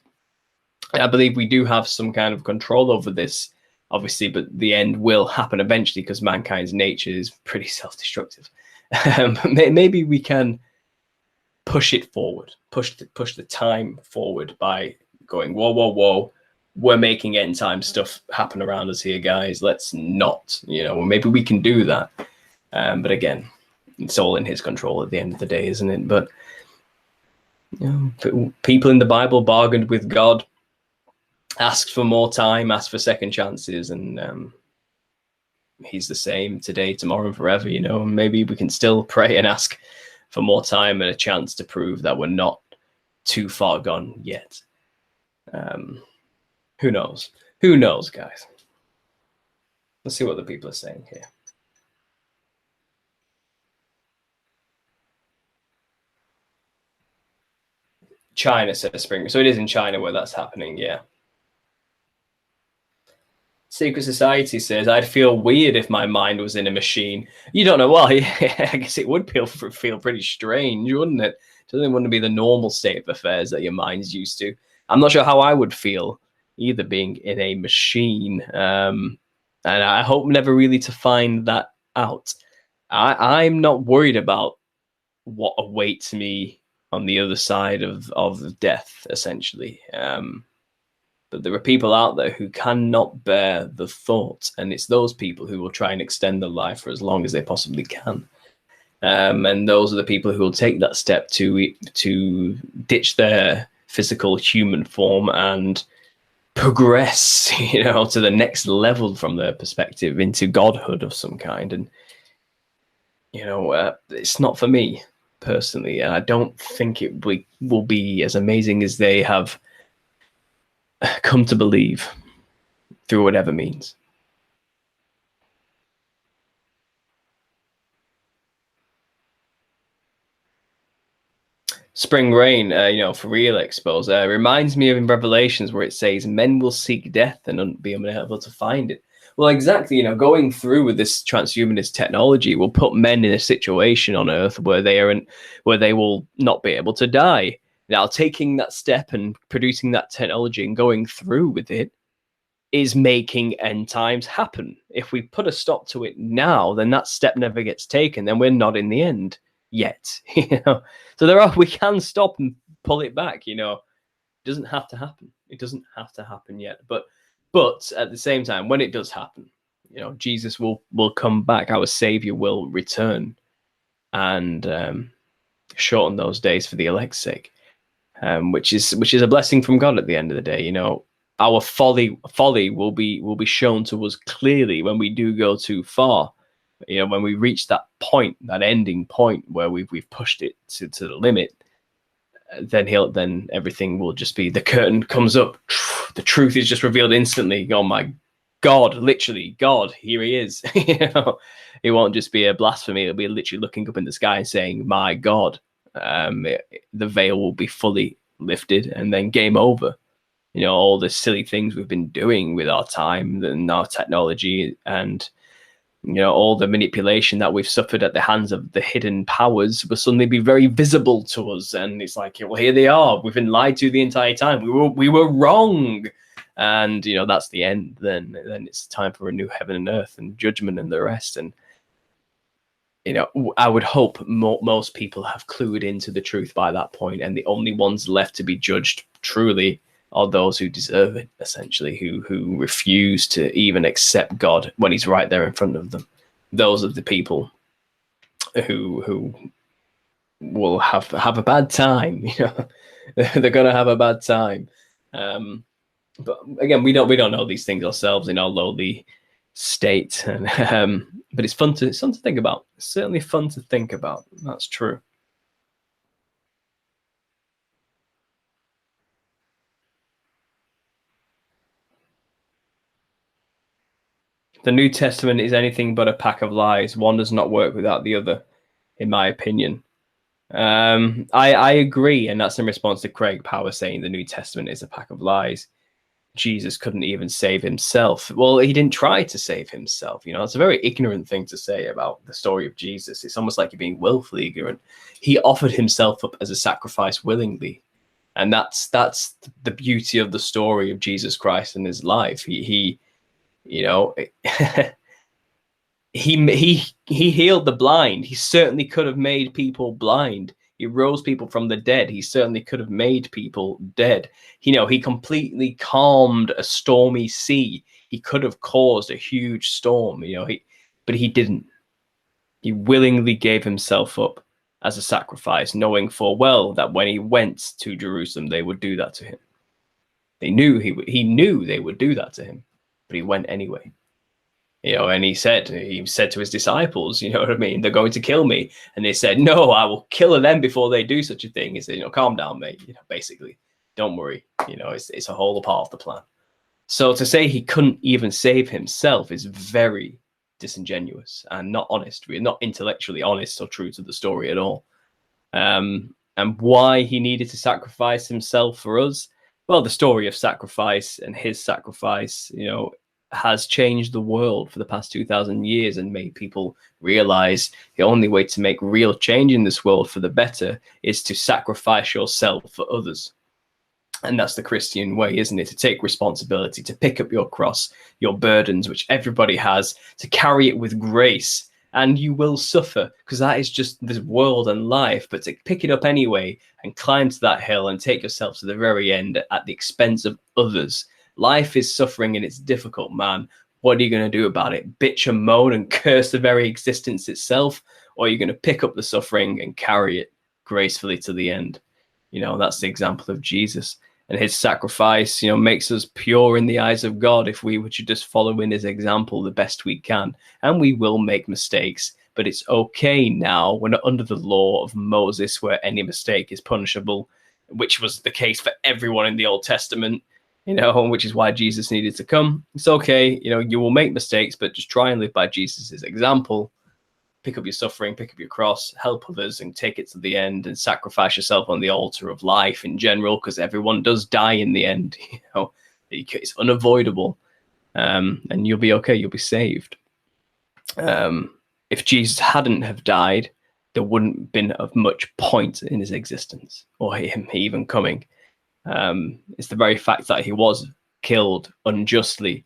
I believe we do have some kind of control over this, obviously, but the end will happen eventually because mankind's nature is pretty self-destructive. Maybe we can push it forward, push the time forward by going, whoa, we're making end time stuff happen around us here, guys. Let's not, maybe we can do that. But again, it's all in his control at the end of the day, isn't it? But people in the Bible bargained with God, asked for more time, asked for second chances, and he's the same today, tomorrow, and forever, and maybe we can still pray and ask for more time and a chance to prove that we're not too far gone yet. Who knows? Who knows, guys? Let's see what the people are saying here. China, says Spring. So it is in China where that's happening, yeah. Secret Society says, I'd feel weird if my mind was in a machine. You don't know why. I guess it would feel pretty strange, wouldn't it? It doesn't want to be the normal state of affairs that your mind's used to. I'm not sure how I would feel either being in a machine. And I hope never really to find that out. I'm not worried about what awaits me on the other side of death, essentially. But there are people out there who cannot bear the thought, and it's those people who will try and extend their life for as long as they possibly can. And those are the people who will take that step to ditch their physical human form and progress, to the next level from their perspective into godhood of some kind. And, it's not for me personally, and I don't think it will be as amazing as they have come to believe through whatever means. Spring rain, for real, expose. Reminds me of in Revelations where it says, "Men will seek death and be unable to find it." Well, exactly. Going through with this transhumanist technology will put men in a situation on Earth where they will not be able to die. Now, taking that step and producing that technology and going through with it is making end times happen. If we put a stop to it now, then that step never gets taken. Then we're not in the end yet. So we can stop and pull it back. It doesn't have to happen. It doesn't have to happen yet. But at the same time, when it does happen, Jesus will come back. Our Savior will return and shorten those days for the elect's sake, which is a blessing from God at the end of the day. Our folly will be shown to us clearly when we do go too far. When we reach that point, that ending point where we've pushed it to the limit, then everything will just be, the curtain comes up, the truth is just revealed instantly. Oh my God, literally, God, here he is. It won't just be a blasphemy. It'll be literally looking up in the sky and saying, my God. The veil will be fully lifted, and then game over. All the silly things we've been doing with our time and our technology, and all the manipulation that we've suffered at the hands of the hidden powers will suddenly be very visible to us. And it's like, well, here they are. We've been lied to the entire time. We were wrong. And, that's the end. Then it's time for a new heaven and earth and judgment and the rest. And, I would hope most people have clued into the truth by that point. And the only ones left to be judged truly are those who deserve it, essentially, who refuse to even accept God when he's right there in front of them. Those are the people who will have a bad time. They're going to have a bad time. But again, we don't know these things ourselves in our lowly state. And, but it's fun to think about. It's certainly fun to think about. That's true. The New Testament is anything but a pack of lies. One does not work without the other, in my opinion. I agree, and that's in response to Craig Power saying the New Testament is a pack of lies. Jesus couldn't even save himself. Well, he didn't try to save himself. It's a very ignorant thing to say about the story of Jesus. It's almost like you're being willfully ignorant. He offered himself up as a sacrifice willingly. And that's the beauty of the story of Jesus Christ and his life. He healed the blind. He certainly could have made people blind. He rose people from the dead. He certainly could have made people dead. He completely calmed a stormy sea. He could have caused a huge storm, but he didn't. He willingly gave himself up as a sacrifice, knowing full well that when he went to Jerusalem, they would do that to him. He knew they would do that to him, but he went anyway. And he said to his disciples, what I mean? They're going to kill me. And they said, no, I will kill them before they do such a thing. He said, calm down, mate. Basically, don't worry. It's a whole part of the plan. So to say he couldn't even save himself is very disingenuous and not honest. We're not intellectually honest or true to the story at all. And why he needed to sacrifice himself for us? Well, the story of sacrifice and his sacrifice, has changed the world for the past 2,000 years and made people realize the only way to make real change in this world for the better is to sacrifice yourself for others. And that's the Christian way, isn't it? To take responsibility, to pick up your cross, your burdens, which everybody has, to carry it with grace. And you will suffer, because that is just the world and life. But to pick it up anyway and climb to that hill and take yourself to the very end at the expense of others. Life is suffering and it's difficult, man. What are you going to do about it? Bitch and moan and curse the very existence itself? Or are you going to pick up the suffering and carry it gracefully to the end? That's the example of Jesus. And his sacrifice, makes us pure in the eyes of God if we were to just follow in his example the best we can. And we will make mistakes, but it's okay now. We're not under the law of Moses where any mistake is punishable, which was the case for everyone in the Old Testament, which is why Jesus needed to come. It's okay, you will make mistakes, but just try and live by Jesus's example. Pick up your suffering, pick up your cross, help others, and take it to the end, and sacrifice yourself on the altar of life in general, because everyone does die in the end. It's unavoidable, and you'll be okay. You'll be saved. If Jesus hadn't have died, there wouldn't have been of much point in his existence or him even coming. It's the very fact that he was killed unjustly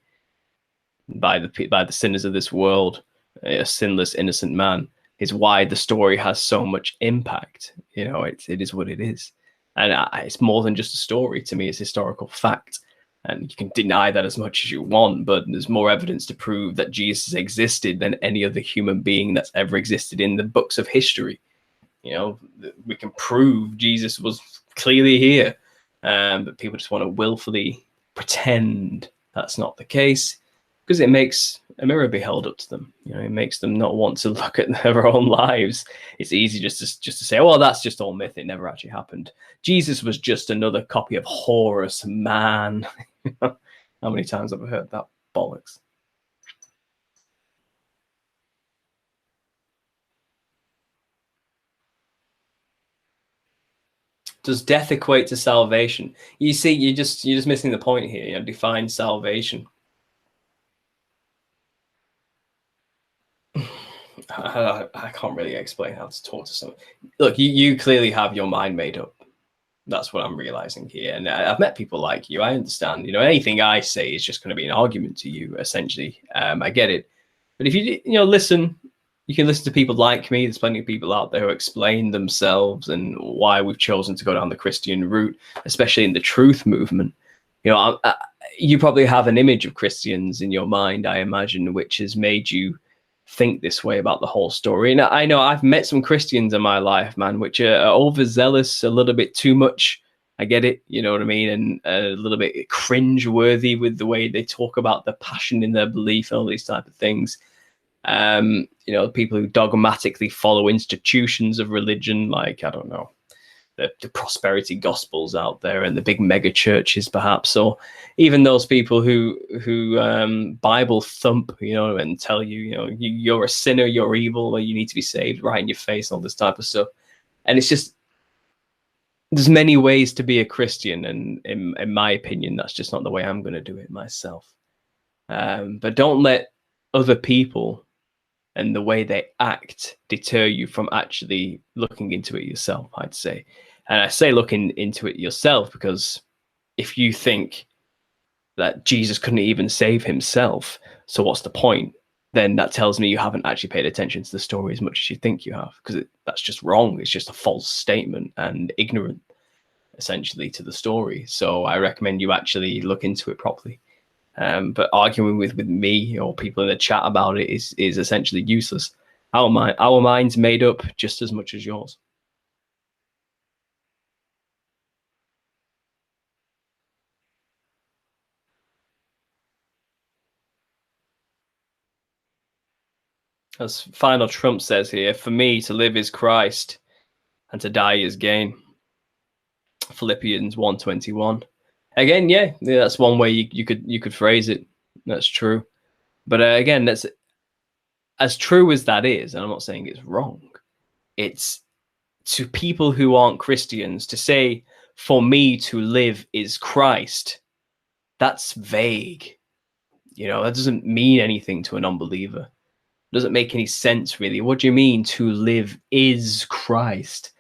by the sinners of this world, a sinless, innocent man, is why the story has so much impact. It is what it is. And it's more than just a story to me. It's historical fact. And you can deny that as much as you want, but there's more evidence to prove that Jesus existed than any other human being that's ever existed in the books of history. We can prove Jesus was clearly here, but people just want to willfully pretend that's not the case, because it makes a mirror be held up to them. It makes them not want to look at their own lives. It's easy just to say, well, that's just all myth. It never actually happened. Jesus was just another copy of Horus, man. How many times have I heard that bollocks? Does death equate to salvation? You see, you're just missing the point here. Define salvation. I can't really explain how to talk to someone. Look, you clearly have your mind made up. That's what I'm realizing here. And I've met people like you. I understand. Anything I say is just going to be an argument to you, essentially. I get it. But if you listen, you can listen to people like me. There's plenty of people out there who explain themselves and why we've chosen to go down the Christian route, especially in the truth movement. You probably have an image of Christians in your mind, I imagine, which has made you think this way about the whole story. And I know I've met some Christians in my life, man, which are overzealous, a little bit too much. I get it, you know what I mean? And a little bit cringe-worthy with the way they talk about the passion in their belief and all these type of things. People who dogmatically follow institutions of religion, like, I don't know, the prosperity gospels out there and the big mega churches, perhaps, or even those people who Bible thump, and tell you, you're a sinner, you're evil, or you need to be saved, right in your face, all this type of stuff. And it's just, there's many ways to be a Christian, and in my opinion, that's just not the way I'm going to do it myself. But don't let other people and the way they act deter you from actually looking into it yourself, I'd say. And I say looking into it yourself because if you think that Jesus couldn't even save himself, so what's the point? Then that tells me you haven't actually paid attention to the story as much as you think you have, because that's just wrong. It's just a false statement and ignorant, essentially, to the story. So I recommend you actually look into it properly. But arguing with me or people in the chat about it is essentially useless. Our mind's made up just as much as yours. As Final Trump says here, for me, to live is Christ and to die is gain. Philippians 1:21. Again, yeah, that's one way you could phrase it. That's true. But again, that's as true as that is, and I'm not saying it's wrong. It's to people who aren't Christians to say, for me to live is Christ. That's vague. That doesn't mean anything to an unbeliever. It doesn't make any sense, really. What do you mean to live is Christ?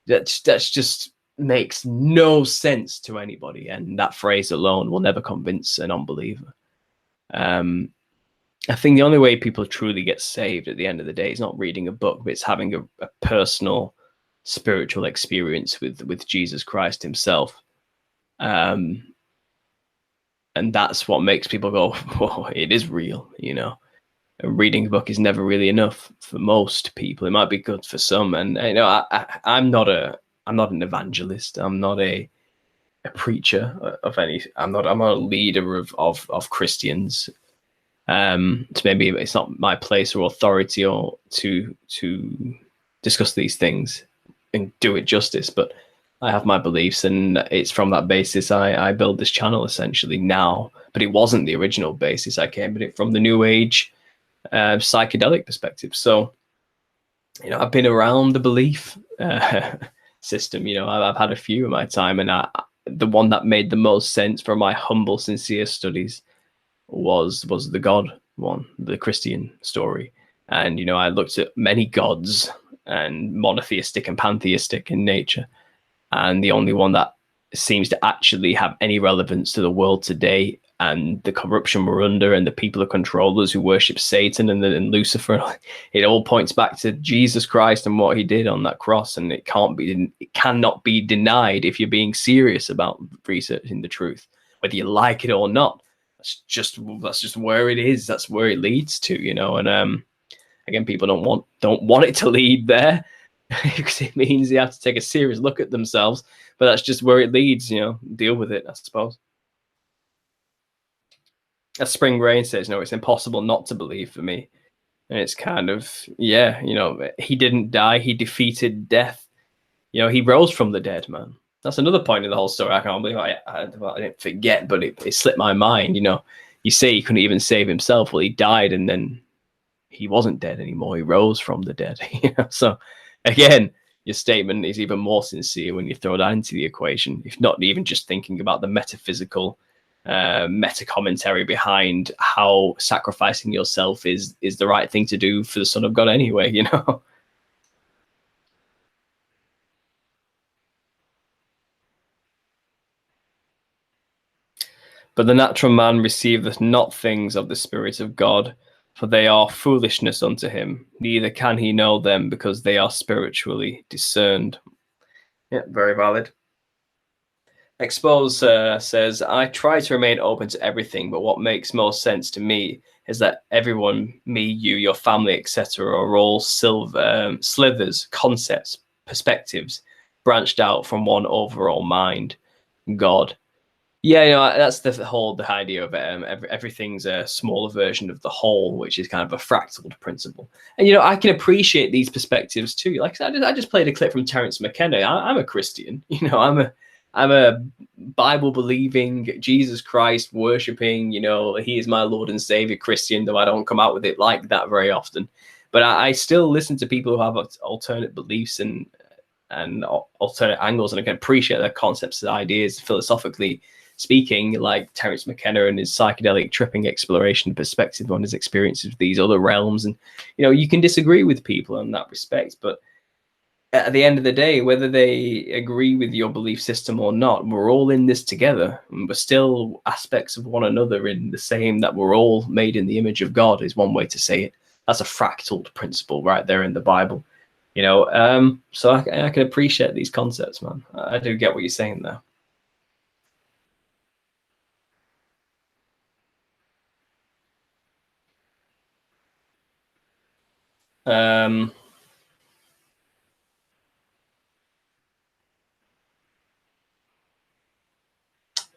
That's just makes no sense to anybody, and that phrase alone will never convince an unbeliever. I think the only way people truly get saved at the end of the day is not reading a book, but it's having a personal spiritual experience with Jesus Christ himself. And that's what makes people go, whoa, it is real. Reading a book is never really enough for most people. It might be good for some, and I'm not an evangelist. I'm not a preacher of any. I'm not a leader of Christians. So maybe it's not my place or authority or to discuss these things and do it justice, but I have my beliefs, and it's from that basis I build this channel essentially now. But it wasn't the original basis. I came at it from the New Age psychedelic perspective. So, I've been around the belief system. I've had a few in my time, and the one that made the most sense for my humble, sincere studies was the God one, the Christian story. And I looked at many gods, and monotheistic and pantheistic in nature, and the only one that seems to actually have any relevance to the world today and the corruption we're under and the people of controllers who worship Satan and Lucifer, it all points back to Jesus Christ and what he did on that cross. And it cannot be denied if you're being serious about researching the truth, whether you like it or not. That's just where it is. That's where it leads to, and again, people don't want it to lead there, because it means they have to take a serious look at themselves. But that's just where it leads. Deal with it, I suppose. As Spring Rain says, it's impossible not to believe for me. And it's kind of, he didn't die, he defeated death. He rose from the dead, man. That's another point in the whole story. I can't believe I didn't forget, but it slipped my mind. You say he couldn't even save himself. Well, he died, and then he wasn't dead anymore. He rose from the dead. So again, your statement is even more sincere when you throw that into the equation, if not even just thinking about the metaphysical meta commentary behind how sacrificing yourself is the right thing to do for the Son of God anyway. But the natural man receiveth not things of the Spirit of God, for they are foolishness unto him, neither can he know them, because they are spiritually discerned. Yeah, very valid. Expose says, I try to remain open to everything, but what makes most sense to me is that everyone, me, you, your family, etc., are all slithers, concepts, perspectives, branched out from one overall mind, God. Yeah, that's the idea of everything's a smaller version of the whole, which is kind of a fractal principle. And I can appreciate these perspectives too. Like I just played a clip from Terrence Mckenna. I'm a Christian. I'm a Bible believing, Jesus Christ worshiping. He is my Lord and Savior Christian, though I don't come out with it like that very often. But I still listen to people who have alternate beliefs and alternate angles, and I can appreciate their concepts and ideas philosophically speaking, like Terrence Mckenna and his psychedelic tripping exploration perspective on his experiences with these other realms. And you can disagree with people in that respect, but at the end of the day, whether they agree with your belief system or not, we're all in this together, and we're still aspects of one another, in the same that we're all made in the image of God, is one way to say it. That's a fractal principle right there in the Bible. So I can appreciate these concepts, man. I do get what you're saying there.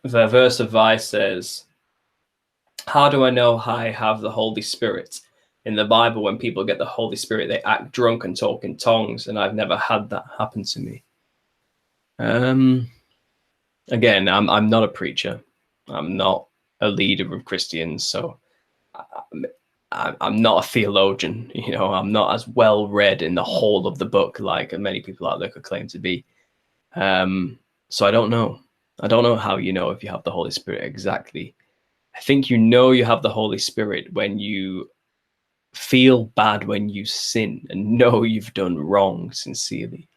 The verse of Vice says, how do I know I have the Holy Spirit? In the Bible, when people get the Holy Spirit, they act drunk and talk in tongues, and I've never had that happen to me. Again, I'm not a preacher. I'm not a leader of Christians, so I'm not a theologian. I'm not as well read in the whole of the book like many people out there could claim to be. So I don't know. I don't know how if you have the Holy Spirit exactly. I think you have the Holy Spirit when you feel bad when you sin and know you've done wrong sincerely.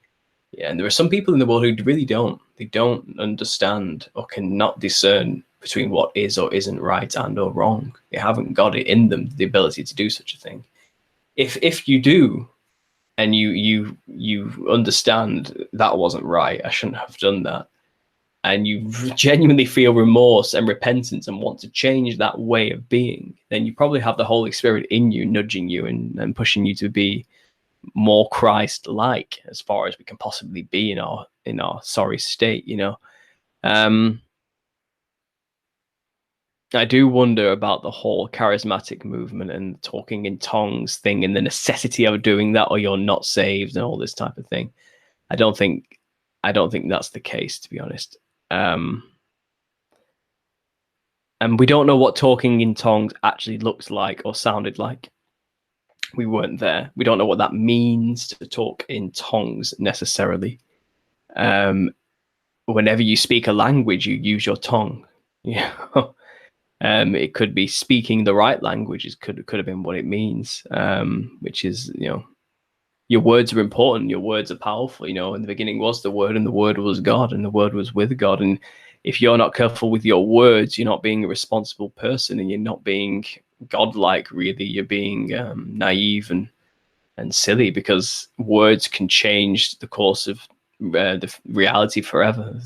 Yeah, and there are some people in the world who really don't. They don't understand or cannot discern between what is or isn't right and or wrong. They haven't got it in them, the ability to do such a thing. If you do, and you understand that wasn't right, I shouldn't have done that, and you genuinely feel remorse and repentance and want to change that way of being, then you probably have the Holy Spirit in you, nudging you and pushing you to be more Christ-like as far as we can possibly be in our sorry state. I do wonder about the whole charismatic movement and talking in tongues thing and the necessity of doing that or you're not saved and all this type of thing. I don't think that's the case, to be honest. And we don't know what talking in tongues actually looks like or sounded like. We weren't there. We don't know what that means to talk in tongues necessarily. Whenever you speak a language, you use your tongue. Yeah. It could be speaking the right language. Could have been what it means, which is, your words are important. Your words are powerful. In the beginning was the Word, and the Word was God, and the Word was with God. And if you're not careful with your words, you're not being a responsible person, and you're not being godlike. Really, you're being naive and silly, because words can change the course of the reality forever.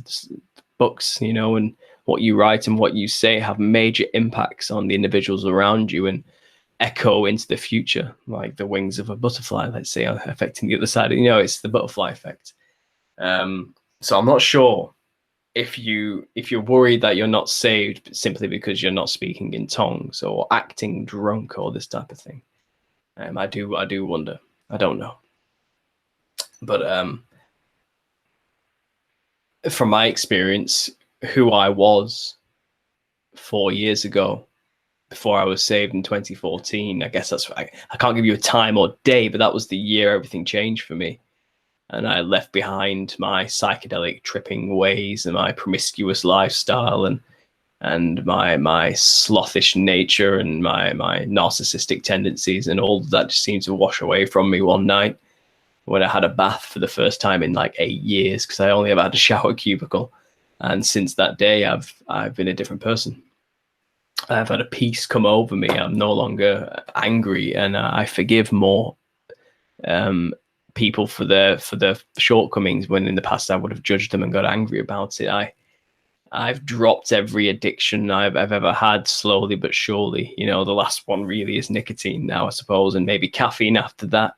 Books, and what you write and what you say have major impacts on the individuals around you and echo into the future, like the wings of a butterfly, let's say, affecting the other side. It's the butterfly effect. So I'm not sure if you're worried that you're not saved simply because you're not speaking in tongues or acting drunk or this type of thing. I do wonder. I don't know. But from my experience, who I was 4 years ago, before I was saved in 2014, I guess I can't give you a time or day, but that was the year everything changed for me. And I left behind my psychedelic tripping ways and my promiscuous lifestyle and my slothish nature and my narcissistic tendencies, and all that just seemed to wash away from me one night when I had a bath for the first time in like 8 years, because I only ever had a shower cubicle. And since that day, I've been a different person. I've had a peace come over me. I'm no longer angry, and I forgive more people for their shortcomings, when in the past I would have judged them and got angry about it. I've dropped every addiction I've ever had, slowly but surely. The last one really is nicotine now, I suppose, and maybe caffeine after that.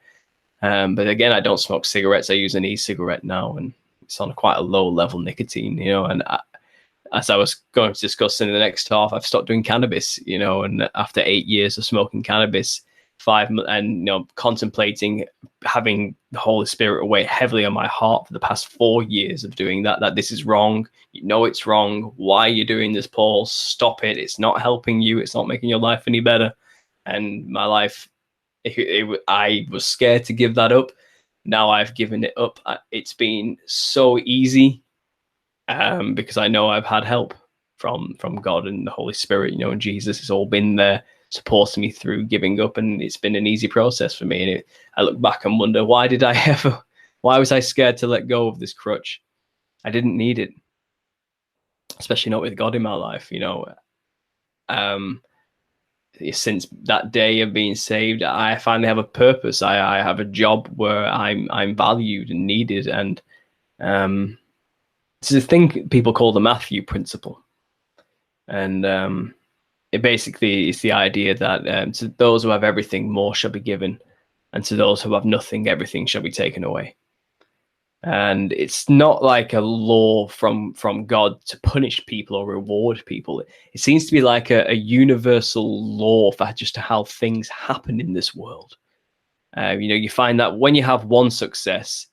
But again, I don't smoke cigarettes. I use an e-cigarette now, and it's on quite a low level nicotine, and as I was going to discuss in the next half, I've stopped doing cannabis, and after 8 years of smoking cannabis, contemplating having the Holy Spirit weigh heavily on my heart for the past 4 years of doing that this is wrong. It's wrong. Why are you doing this, Paul? Stop it. It's not helping you. It's not making your life any better. And my life, I was scared to give that up. Now I've given it up. It's been so easy, because I know I've had help from God and the Holy Spirit, and Jesus has all been there supporting me through giving up, and it's been an easy process for me. And I look back and wonder, why was I scared to let go of this crutch? I didn't need it, especially not with God in my life. Since that day of being saved, I finally have a purpose. I have a job where I'm valued and needed, and it's a thing people call the Matthew principle. And it basically is the idea that to those who have everything, more shall be given, and to those who have nothing, everything shall be taken away. And it's not like a law from God to punish people or reward people. It seems to be like a universal law for just how things happen in this world. You find that when you have one success,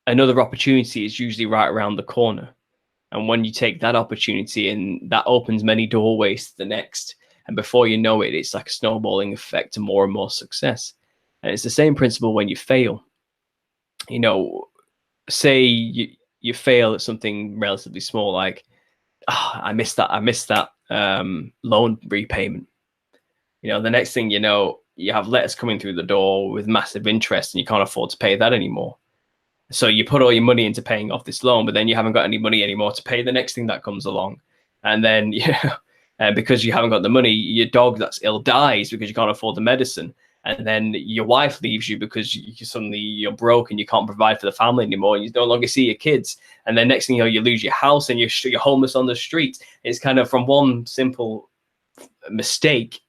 another opportunity is usually right around the corner. And when you take that opportunity, and that opens many doorways to the next, and before you know it, it's like a snowballing effect to more and more success. And it's the same principle when you fail. Say you fail at something relatively small, like, I missed that loan repayment. The next thing you know, you have letters coming through the door with massive interest, and you can't afford to pay that anymore. So you put all your money into paying off this loan, but then you haven't got any money anymore to pay the next thing that comes along. And then, because you haven't got the money, your dog that's ill dies because you can't afford the medicine. And then your wife leaves you because you're broke and you can't provide for the family anymore. And you no longer see your kids. And then next thing you know, you lose your house and you're homeless on the street. It's kind of from one simple mistake,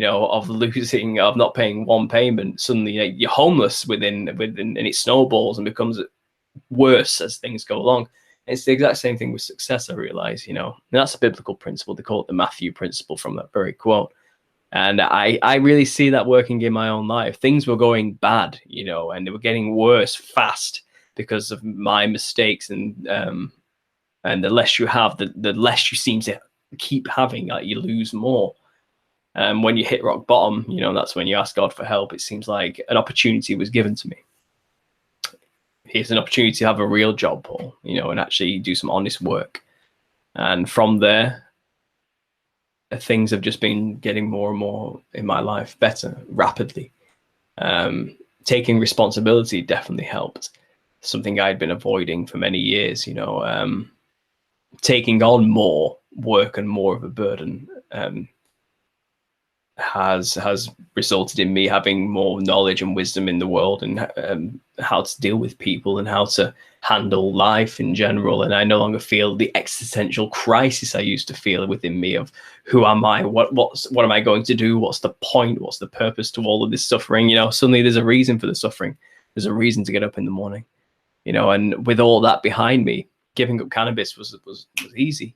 of not paying one payment, suddenly you're homeless within, and it snowballs and becomes worse as things go along. It's the exact same thing with success, I realize, and that's a biblical principle. They call it the Matthew principle from that very quote. And I really see that working in my own life. Things were going bad, and they were getting worse fast because of my mistakes. And the less you have, the less you seem to keep having. Like, you lose more. When you hit rock bottom, that's when you ask God for help. It seems like an opportunity was given to me. Here's an opportunity to have a real job, Paul, and actually do some honest work. And from there, things have just been getting more and more in my life better rapidly. Taking responsibility definitely helped. Something I'd been avoiding for many years, taking on more work and more of a burden has resulted in me having more knowledge and wisdom in the world, and how to deal with people and how to handle life in general. And I no longer feel the existential crisis I used to feel within me of who am I, what am I going to do, what's the point, what's the purpose to all of this suffering. Suddenly there's a reason for the suffering, there's a reason to get up in the morning, and with all that behind me, giving up cannabis was easy,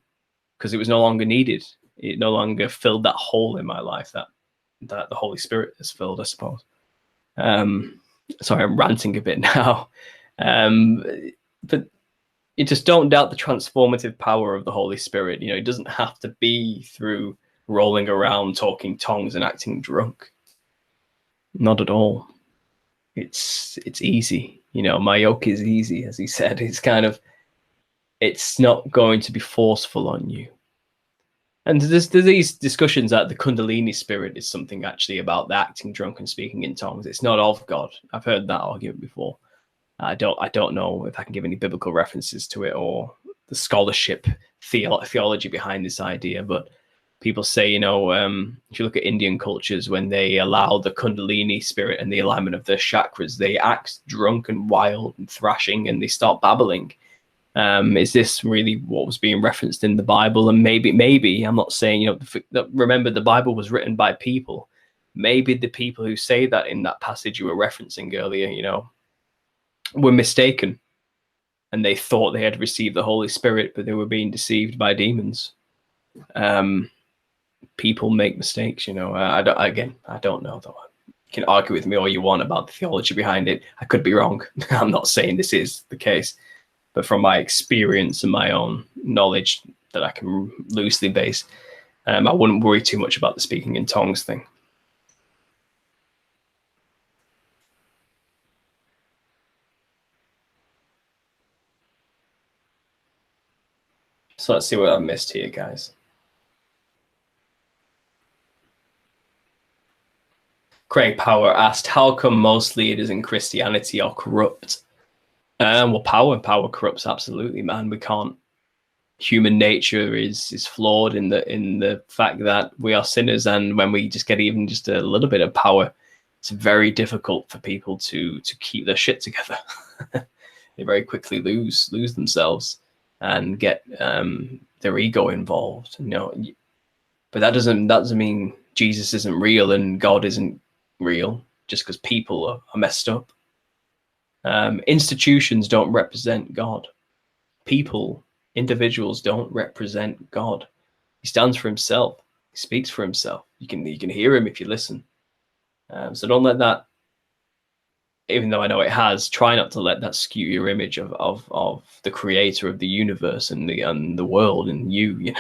because it was no longer needed. It no longer filled that hole in my life that the Holy Spirit has filled, I suppose. Sorry, I'm ranting a bit now. But you just don't doubt the transformative power of the Holy Spirit. It doesn't have to be through rolling around, talking tongues, and acting drunk. Not at all. It's easy. My yoke is easy, as he said. It's not going to be forceful on you. And there's these discussions that the Kundalini spirit is something actually about the acting drunk and speaking in tongues. It's not of God. I've heard that argument before. I don't know if I can give any biblical references to it or the scholarship theology behind this idea. But people say, if you look at Indian cultures, when they allow the Kundalini spirit and the alignment of their chakras, they act drunk and wild and thrashing, and they start babbling. Is this really what was being referenced in the Bible? And maybe I'm not saying, remember, the Bible was written by people. Maybe the people who say that in that passage you were referencing earlier, were mistaken, and they thought they had received the Holy Spirit, but they were being deceived by demons. People make mistakes, I don't know, though. You can argue with me all you want about the theology behind it. I could be wrong. I'm not saying this is the case. But from my experience and my own knowledge that I can loosely base, I wouldn't worry too much about the speaking in tongues thing. So let's see what I missed here, guys. Craig Power asked, how come most leaders in Christianity are corrupt? Well, power corrupts, absolutely, man. We can't. Human nature is flawed in the fact that we are sinners, and when we just get even just a little bit of power, it's very difficult for people to keep their shit together. They very quickly lose themselves and get their ego involved. But that doesn't mean Jesus isn't real and God isn't real just because people are messed up. Institutions don't represent God. Individuals don't represent God. He stands for himself. He speaks for himself. You can hear him if you listen. So don't let that, even though I know it has, try not to let that skew your image of the creator of the universe and the world and you,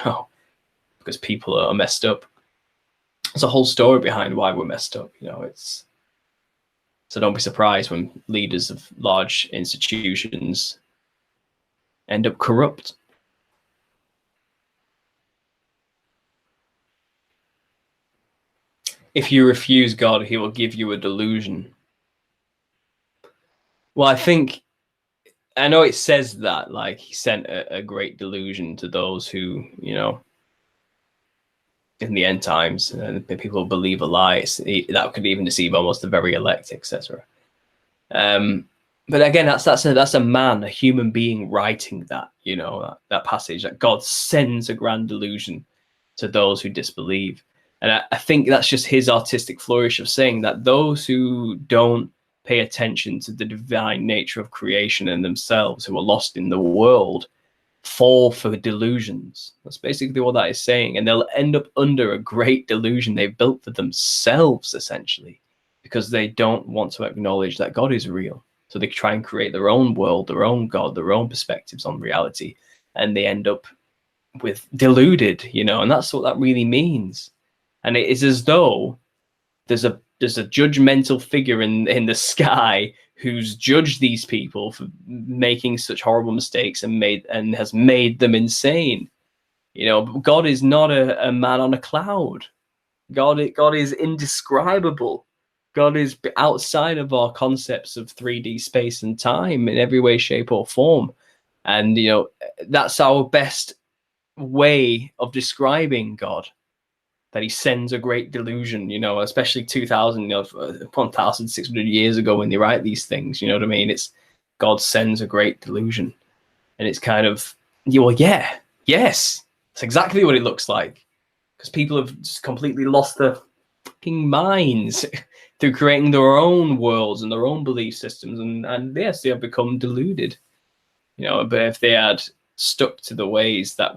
because people are messed up. There's a whole story behind why we're messed up. So don't be surprised when leaders of large institutions end up corrupt. If you refuse God, he will give you a delusion. Well, I know it says that, like, he sent a great delusion to those who, in the end times, people believe a lie. That could even deceive almost the very elect, etc. But again, that's a man, a human being writing that, that passage, that God sends a grand delusion to those who disbelieve. And I think that's just his artistic flourish of saying that those who don't pay attention to the divine nature of creation and themselves, who are lost in the world, fall for delusions. That's basically what that is saying. And they'll end up under a great delusion they've built for themselves, essentially, because they don't want to acknowledge that God is real. So they try and create their own world, their own God, their own perspectives on reality, and they end up with deluded, and that's what that really means. And it is as though there's a judgmental figure in the sky who's judged these people for making such horrible mistakes and has made them insane. God is not a man on a cloud. God is indescribable. God is outside of our concepts of 3D space and time in every way, shape, or form. And that's our best way of describing God. That he sends a great delusion, especially 1,600 years ago when they write these things, you know what I mean? It's God sends a great delusion. And it's kind of, yes, that's exactly what it looks like. Because people have just completely lost their fucking minds through creating their own worlds and their own belief systems. And yes, they have become deluded, but if they had stuck to the ways that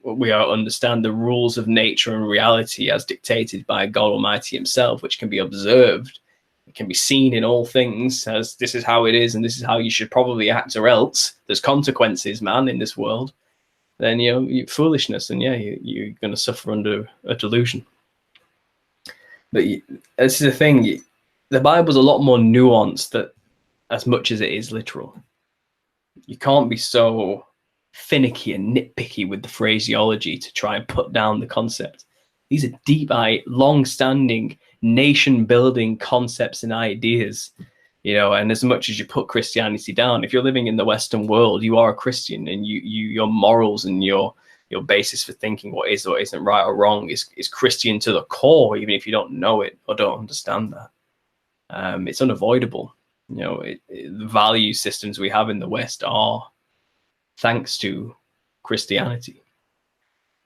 we understand the rules of nature and reality as dictated by God Almighty himself, which can be observed, it can be seen in all things as this is how it is and this is how you should probably act, or else there's consequences, man, in this world, then foolishness, and you're going to suffer under a delusion. But this is the thing, the Bible's a lot more nuanced that as much as it is literal. You can't be so finicky and nitpicky with the phraseology to try and put down the concept. These are deep, long-standing, nation-building concepts and ideas, and as much as you put Christianity down, if you're living in the Western world, you are a Christian, and your morals and your basis for thinking what is or isn't right or wrong is Christian to the core, even if you don't know it or don't understand that. It's unavoidable. The value systems we have in the West are thanks to Christianity.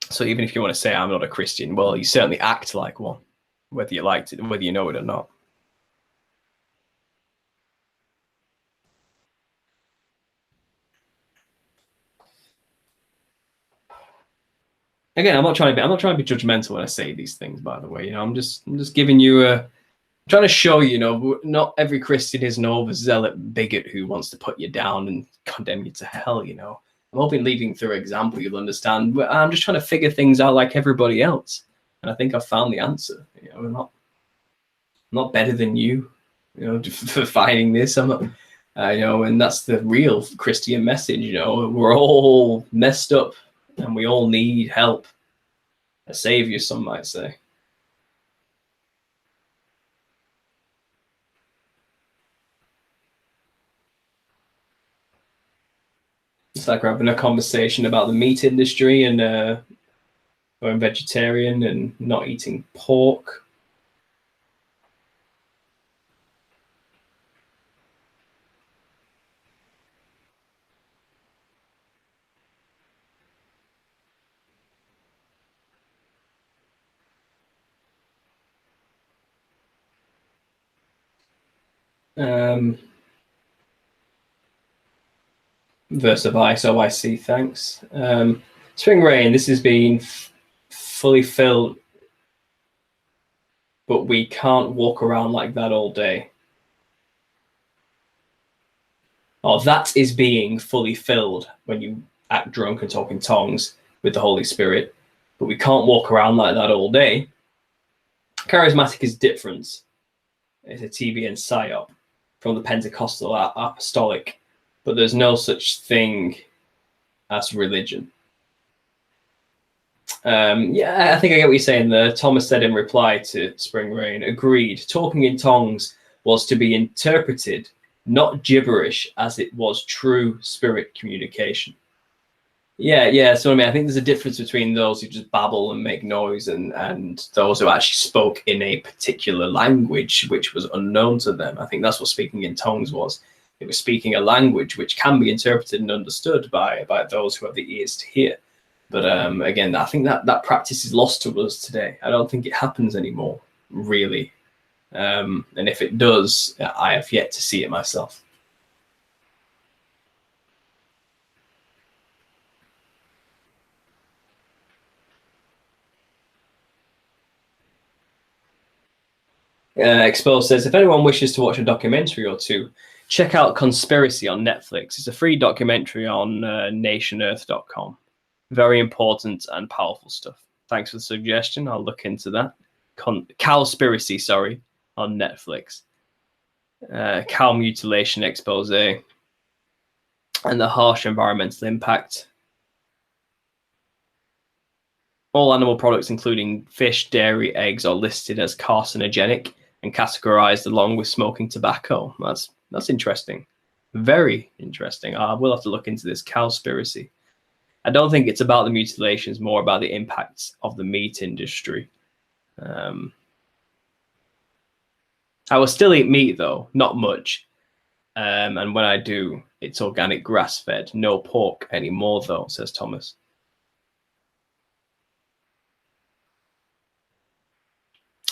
So even if you want to say I'm not a Christian, well, you certainly act like one, whether you liked it, whether you know it or not. Again, I'm not trying to be judgmental when I say these things, by the way. I'm just giving you trying to show not every Christian is an overzealot bigot who wants to put you down and condemn you to hell. I'm hoping leading through example you'll understand. But I'm just trying to figure things out like everybody else, and I think I've found the answer. I'm not better than you, for finding this. I'm not, and that's the real Christian message. We're all messed up, and we all need help, a savior, some might say. It's like we're having a conversation about the meat industry and going vegetarian and not eating pork. Verse of IC, thanks. Spring rain, this has been fully filled, but we can't walk around like that all day. That is being fully filled when you act drunk and talk in tongues with the Holy Spirit, but we can't walk around like that all day. Charismatic is different. It's a TBN psyop from the Pentecostal apostolic, but there's no such thing as religion. I think I get what you're saying there. Thomas said in reply to Spring Rain, agreed. Talking in tongues was to be interpreted, not gibberish, as it was true spirit communication. Yeah. So I think there's a difference between those who just babble and make noise and those who actually spoke in a particular language which was unknown to them. I think that's what speaking in tongues was. It was speaking a language which can be interpreted and understood by those who have the ears to hear. But again, I think that practice is lost to us today. I don't think it happens anymore, really. And if it does, I have yet to see it myself. Exposed says, if anyone wishes to watch a documentary or two, check out Conspiracy on Netflix. It's a free documentary on nationearth.com. Very important and powerful stuff. Thanks for the suggestion. I'll look into that. Cowspiracy, sorry, on Netflix. Cow mutilation expose and the harsh environmental impact. All animal products, including fish, dairy, eggs, are listed as carcinogenic and categorized along with smoking tobacco. That's interesting. Very interesting. I will have to look into this cowspiracy. I don't think it's about the mutilations, more about the impacts of the meat industry. I will still eat meat, though, not much. And when I do, it's organic grass-fed. No pork anymore, though, says Thomas.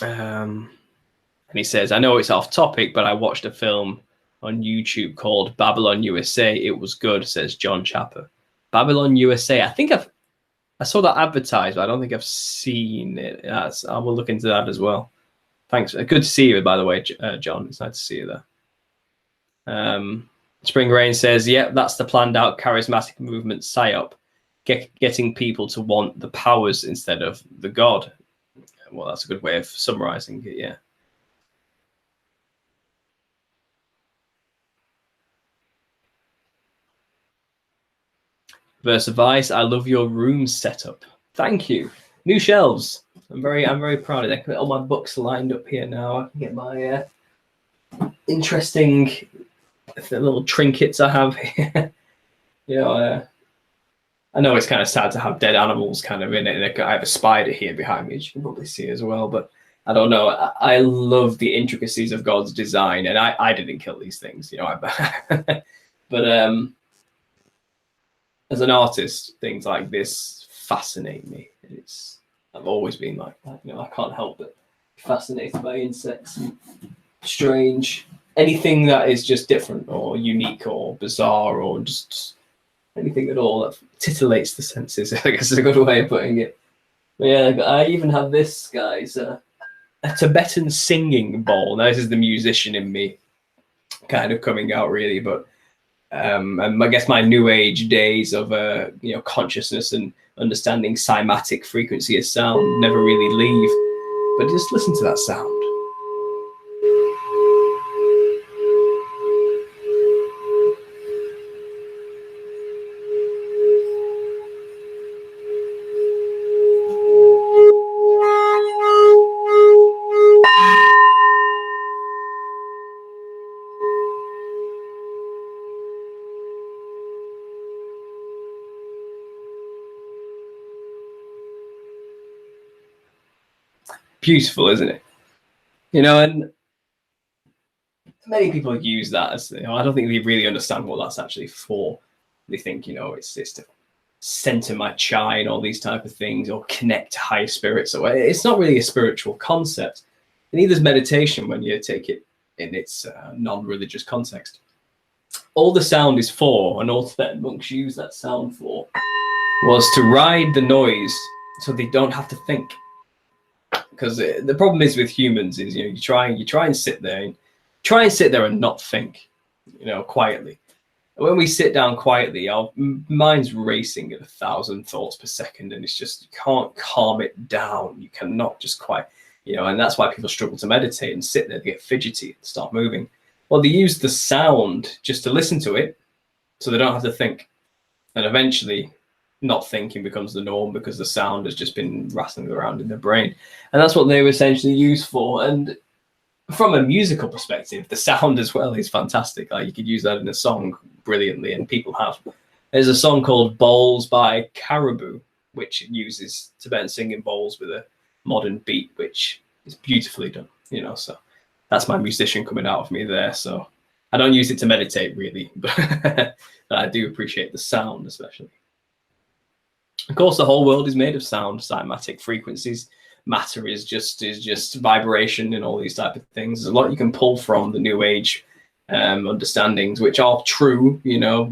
And he says, I know it's off topic, but I watched a film on YouTube called Babylon USA. It was good, says John Chapper. Babylon USA. I think I saw that advertised, but I don't think I've seen it. I will look into that as well. Thanks. Good to see you, by the way, John. It's nice to see you there. Spring Rain says, yep, that's the planned out charismatic movement psyop, getting people to want the powers instead of the God. Well, that's a good way of summarizing it, yeah. Versavice, I love your room setup. Thank you. New shelves. I'm very proud of that. I can get all my books lined up here now. I can get my interesting little trinkets I have here. I know it's kind of sad to have dead animals kind of in it. I have a spider here behind me, as you can probably see as well. But I don't know. I love the intricacies of God's design, and I didn't kill these things, but as an artist, things like this fascinate me. I've always been like that. I can't help but be fascinated by insects. Strange. Anything that is just different or unique or bizarre or just anything at all that titillates the senses, I guess is a good way of putting it. But yeah, I even have this, guys, a Tibetan singing bowl. Now, this is the musician in me kind of coming out, really, but and I guess my new age days of consciousness and understanding cymatic frequency of sound never really leave. But just listen to that sound. Beautiful, isn't it? And many people use that as, I don't think they really understand what that's actually for. They think, it's to center my chai and all these type of things, or connect to higher spirits. So it's not really a spiritual concept. Neither is meditation when you take it in its non-religious context. All the sound is for, and all Tibetan monks use that sound for, was to ride the noise so they don't have to think. Because the problem is with humans is, you try and sit there and not think, quietly. When we sit down quietly, our mind's racing at 1,000 thoughts per second, and it's just, you can't calm it down. You cannot just quiet, and that's why people struggle to meditate and sit there. They get fidgety and start moving. Well, they use the sound just to listen to it, so they don't have to think, and eventually not thinking becomes the norm because the sound has just been rattling around in their brain. And that's what they were essentially used for. And from a musical perspective, the sound as well is fantastic. Like, you could use that in a song brilliantly, and people have. There's a song called Bowls by Caribou, which uses Tibetan singing bowls with a modern beat, which is beautifully done, so that's my musician coming out of me there. So I don't use it to meditate really, but I do appreciate the sound especially. Of course, the whole world is made of sound, cymatic frequencies. Matter is just vibration and all these type of things. There's a lot you can pull from the New Age understandings, which are true,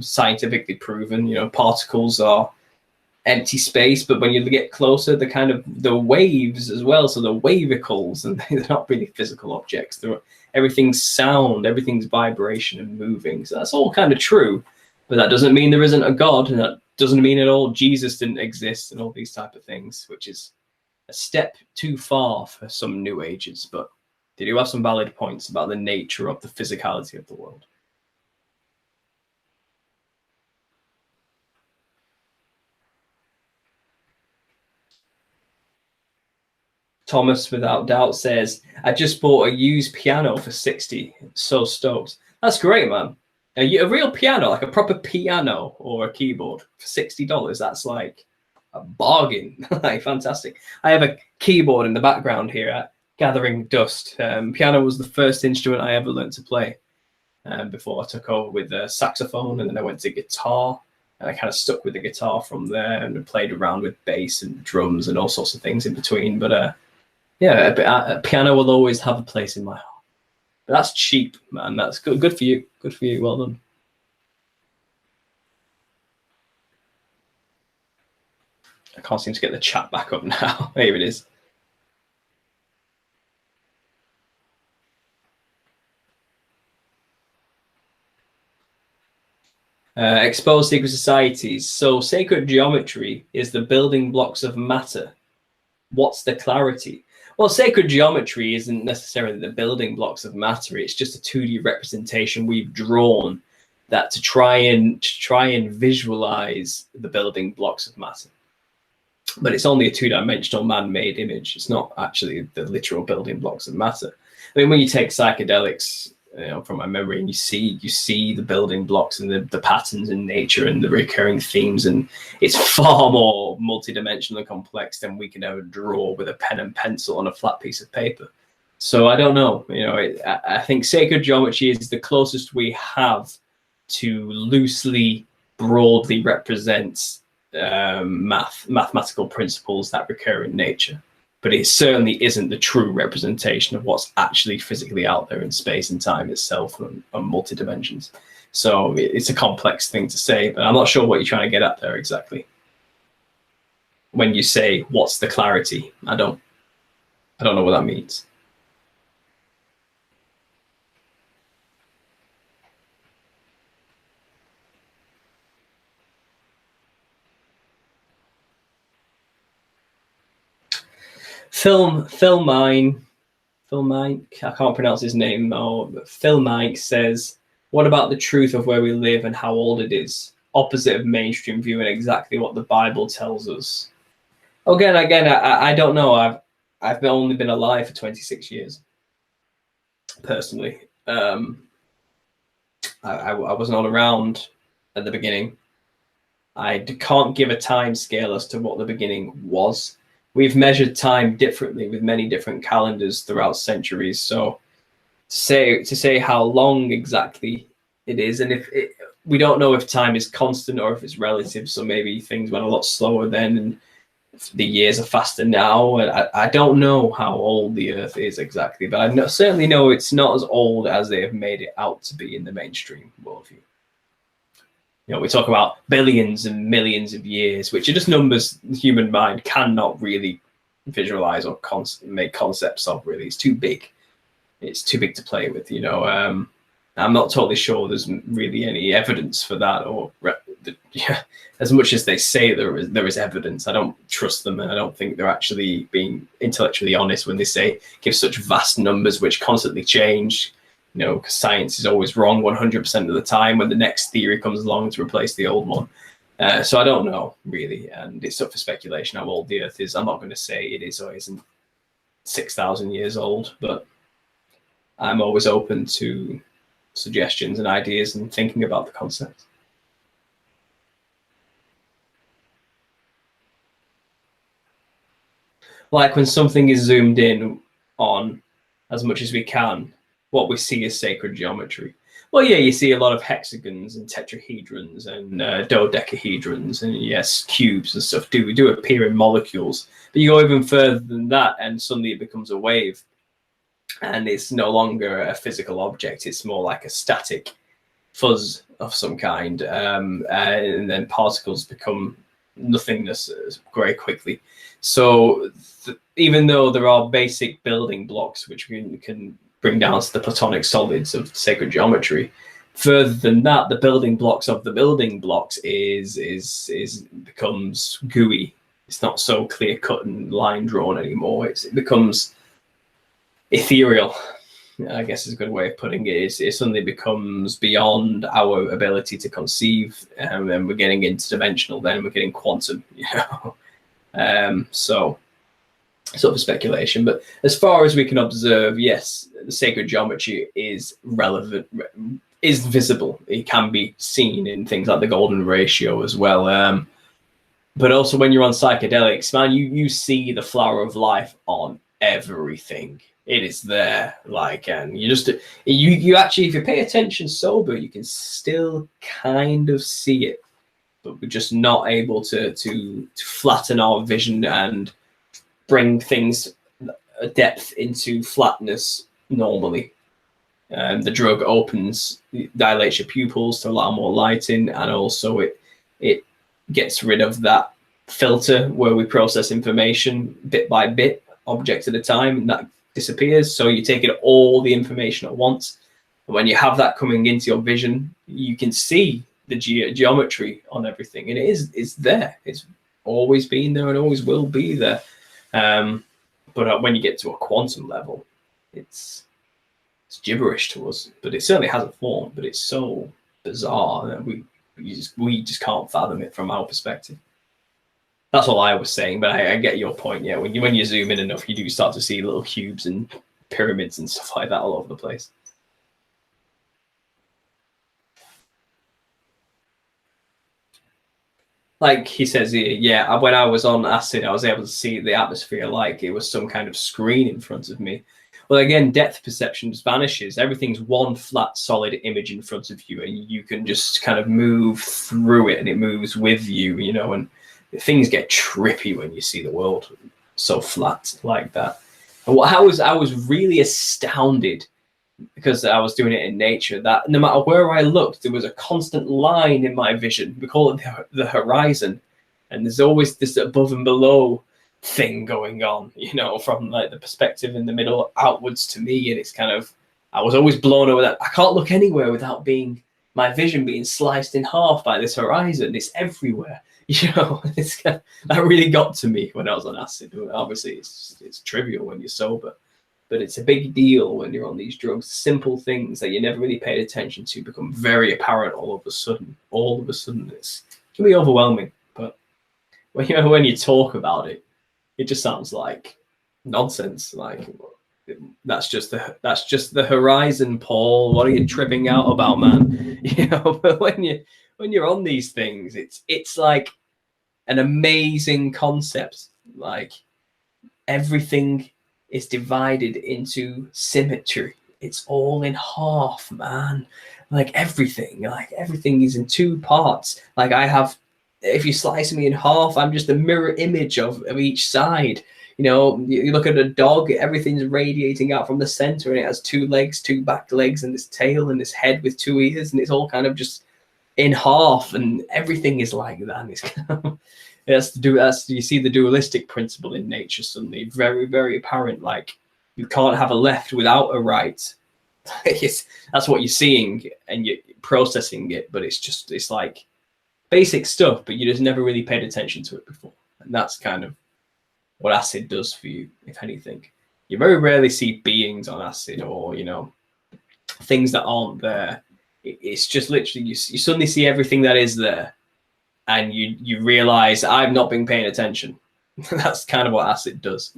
scientifically proven. Particles are empty space, but when you get closer, the kind of the waves as well, so the wavicles, and they're not really physical objects. Everything's sound, everything's vibration and moving. So that's all kind of true, but that doesn't mean there isn't a God, and that doesn't mean at all Jesus didn't exist, and all these type of things, which is a step too far for some New Agers. But they do have some valid points about the nature of the physicality of the world. Thomas, without doubt, says, I just bought a used piano for 60. So stoked. That's great, man. A real piano, like a proper piano or a keyboard for $60. That's like a bargain. Like, fantastic. I have a keyboard in the background here, gathering dust. Piano was the first instrument I ever learned to play before I took over with the saxophone, and then I went to guitar. And I kind of stuck with the guitar from there and played around with bass and drums and all sorts of things in between. But yeah, a piano will always have a place in my heart. But that's cheap, man. That's good. Good for you. Good for you. Well done. I can't seem to get the chat back up now. Here it is. Exposed secret societies. So sacred geometry is the building blocks of matter. What's the clarity? Well, sacred geometry isn't necessarily the building blocks of matter. It's just a 2D representation we've drawn that to try and visualize the building blocks of matter. But it's only a two-dimensional man-made image. It's not actually the literal building blocks of matter. I mean, when you take psychedelics, from my memory, and you see the building blocks and the patterns in nature and the recurring themes, and it's far more multidimensional and complex than we can ever draw with a pen and pencil on a flat piece of paper. So I don't know. I think sacred geometry is the closest we have to loosely, broadly represent mathematical principles that recur in nature. But it certainly isn't the true representation of what's actually physically out there in space and time itself and multi-dimensions. So it's a complex thing to say, but I'm not sure what you're trying to get at there exactly. When you say, what's the clarity? I don't know what that means. Phil Mine, I can't pronounce his name now, but Phil Mike says, what about the truth of where we live and how old it is? Opposite of mainstream view and exactly what the Bible tells us. Again, I don't know. I've only been alive for 26 years, personally. I was not around at the beginning. I can't give a time scale as to what the beginning was. We've measured time differently with many different calendars throughout centuries. So to say how long exactly it is, and we don't know if time is constant or if it's relative. So maybe things went a lot slower then, and the years are faster now. And I don't know how old the Earth is exactly, but I certainly know it's not as old as they have made it out to be in the mainstream worldview. We talk about billions and millions of years, which are just numbers the human mind cannot really visualize or make concepts of, really. It's too big. It's too big to play with, I'm not totally sure there's really any evidence for that, or as much as they say there is evidence, I don't trust them, and I don't think they're actually being intellectually honest when they say give such vast numbers which constantly change. Because science is always wrong 100% of the time when the next theory comes along to replace the old one. So I don't know, really. And it's up for speculation how old the Earth is. I'm not going to say it is or isn't 6,000 years old, but I'm always open to suggestions and ideas and thinking about the concept. Like when something is zoomed in on as much as we can, what we see is sacred geometry. Well, yeah, you see a lot of hexagons and tetrahedrons and dodecahedrons and yes, cubes and stuff do appear in molecules. But you go even further than that, and suddenly it becomes a wave, and it's no longer a physical object. It's more like a static fuzz of some kind, and then particles become nothingness very quickly. So even though there are basic building blocks which we can bring down to the platonic solids of sacred geometry, further than that, the building blocks of the building blocks becomes gooey. It's not so clear cut and line drawn anymore. It becomes ethereal, I guess is a good way of putting it. It suddenly becomes beyond our ability to conceive, and then we're getting interdimensional. Then we're getting quantum, So sort of speculation, but as far as we can observe, yes, the sacred geometry is relevant, is visible. It can be seen in things like the golden ratio as well. But also when you're on psychedelics, man, you see the flower of life on everything. It is there, and you actually, if you pay attention sober, you can still kind of see it, but we're just not able to flatten our vision and bring things depth into flatness normally. The drug dilates your pupils to allow more light in, and also it gets rid of that filter where we process information bit by bit, object at a time, and that disappears. So you're taking all the information at once. And when you have that coming into your vision, you can see the geometry on everything, and it's there. It's always been there and always will be there. But when you get to a quantum level, it's gibberish to us. But it certainly has a form. But it's so bizarre that we just can't fathom it from our perspective. That's all I was saying, but I get your point. Yeah, when you zoom in enough, you do start to see little cubes and pyramids and stuff like that all over the place. Like he says here, yeah, when I was on acid, I was able to see the atmosphere like it was some kind of screen in front of me. Well, again, depth perception just vanishes. Everything's one flat, solid image in front of you, and you can just kind of move through it, and it moves with you, and things get trippy when you see the world so flat like that. And I was really astounded, because I was doing it in nature, that no matter where I looked, there was a constant line in my vision. We call it the horizon, and there's always this above and below thing going on, from like the perspective in the middle outwards to me. And it's kind of, I was always blown over that. I can't look anywhere without my vision being sliced in half by this horizon. It's everywhere. It's that really got to me when I was on acid. Obviously, it's trivial when you're sober, but it's a big deal when you're on these drugs. Simple things that you never really paid attention to become very apparent all of a sudden. It can be overwhelming. But when you talk about it, it just sounds like nonsense. Like, that's just the horizon, Paul. What are you tripping out about, man? But when you're on these things, it's like an amazing concept. Like, everything is divided into symmetry. It's all in half, man. Like everything is in two parts. Like if you slice me in half, I'm just a mirror image of each side. You look at a dog, everything's radiating out from the center, and it has two legs, two back legs, and this tail and this head with two ears, and it's all kind of just in half, and everything is like that. And it's you see the dualistic principle in nature suddenly very, very apparent. Like, you can't have a left without a right. That's what you're seeing, and you're processing it, but it's like basic stuff, but you just never really paid attention to it before. And that's kind of what acid does for you, if anything. You very rarely see beings on acid, or things that aren't there. It's just literally you suddenly see everything that is there, and you realize I've not been paying attention. That's kind of what acid does.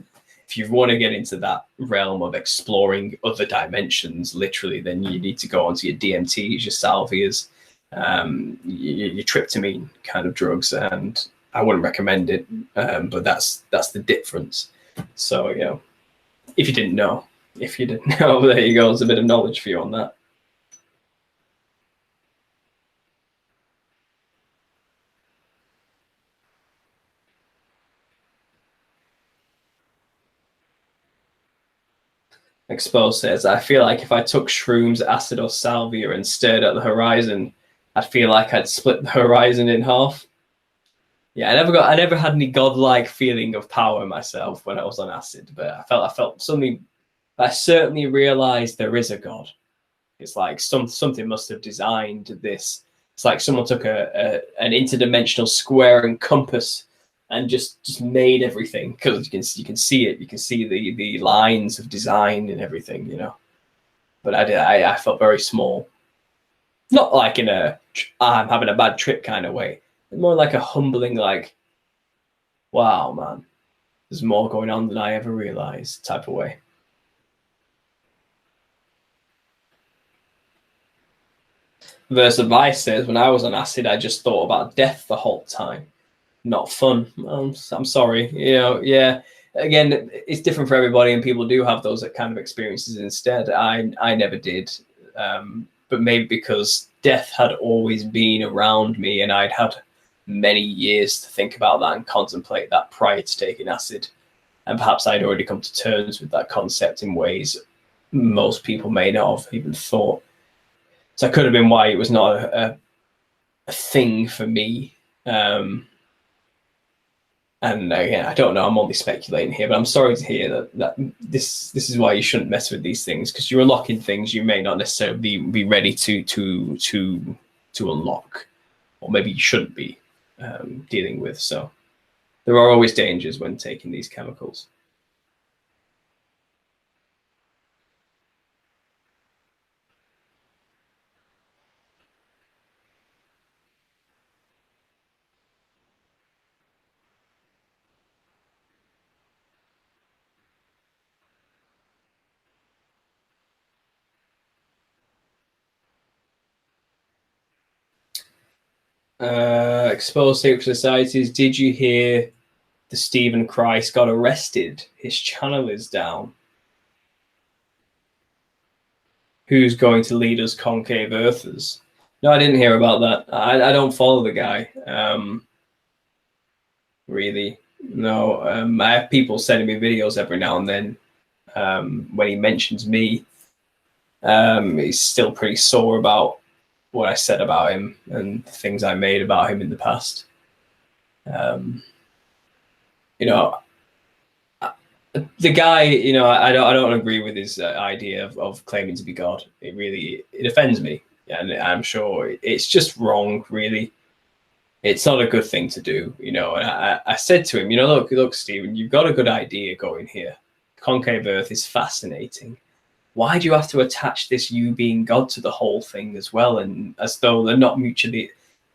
If you want to get into that realm of exploring other dimensions, literally, then you need to go onto your DMTs, your salvias, your tryptamine kind of drugs, and I wouldn't recommend it, but that's the difference. So if you didn't know, there you go. There's a bit of knowledge for you on that. Exposed says, I feel like if I took shrooms, acid, or salvia and stared at the horizon, I'd feel like I'd split the horizon in half. Yeah, I never had any godlike feeling of power myself when I was on acid, but I felt something. I certainly realized there is a God. It's like something must have designed this. It's like someone took an interdimensional square and compass and just made everything, because you can see it. You can see the lines of design and everything, you know. But I felt very small, not like in a I'm having a bad trip kind of way, but more like a humbling, like, wow, man, there's more going on than I ever realized type of way. Verse Vice says, when I was on acid, I just thought about death the whole time. Not fun. I'm sorry. You know, yeah. Again, it's different for everybody, and people do have those kind of experiences instead. I never did. But maybe because death had always been around me, and I'd had many years to think about that and contemplate that prior to taking acid. And perhaps I'd already come to terms with that concept in ways most people may not have even thought. So that could have been why it was not a thing for me. And again, I don't know. I'm only speculating here, but I'm sorry to hear that this is why you shouldn't mess with these things, because you're unlocking things you may not necessarily be ready to unlock, or maybe you shouldn't be dealing with. So there are always dangers when taking these chemicals. Exposed secret societies. Did you hear the Stephen Christ got arrested? His channel is down. Who's going to lead us concave earthers? No, I didn't hear about that. I don't follow the guy. Really, no. I have people sending me videos every now and then. When he mentions me, he's still pretty sore about what I said about him and the things I made about him in the past. You know, the guy, you know, I don't agree with his idea of claiming to be God. It offends me, and I'm sure it's just wrong. Really, it's not a good thing to do. You know, and I said to him, you know, look, Stephen, you've got a good idea going here. Concave Earth is fascinating. Why do you have to attach this you being God to the whole thing as well? And as though they're not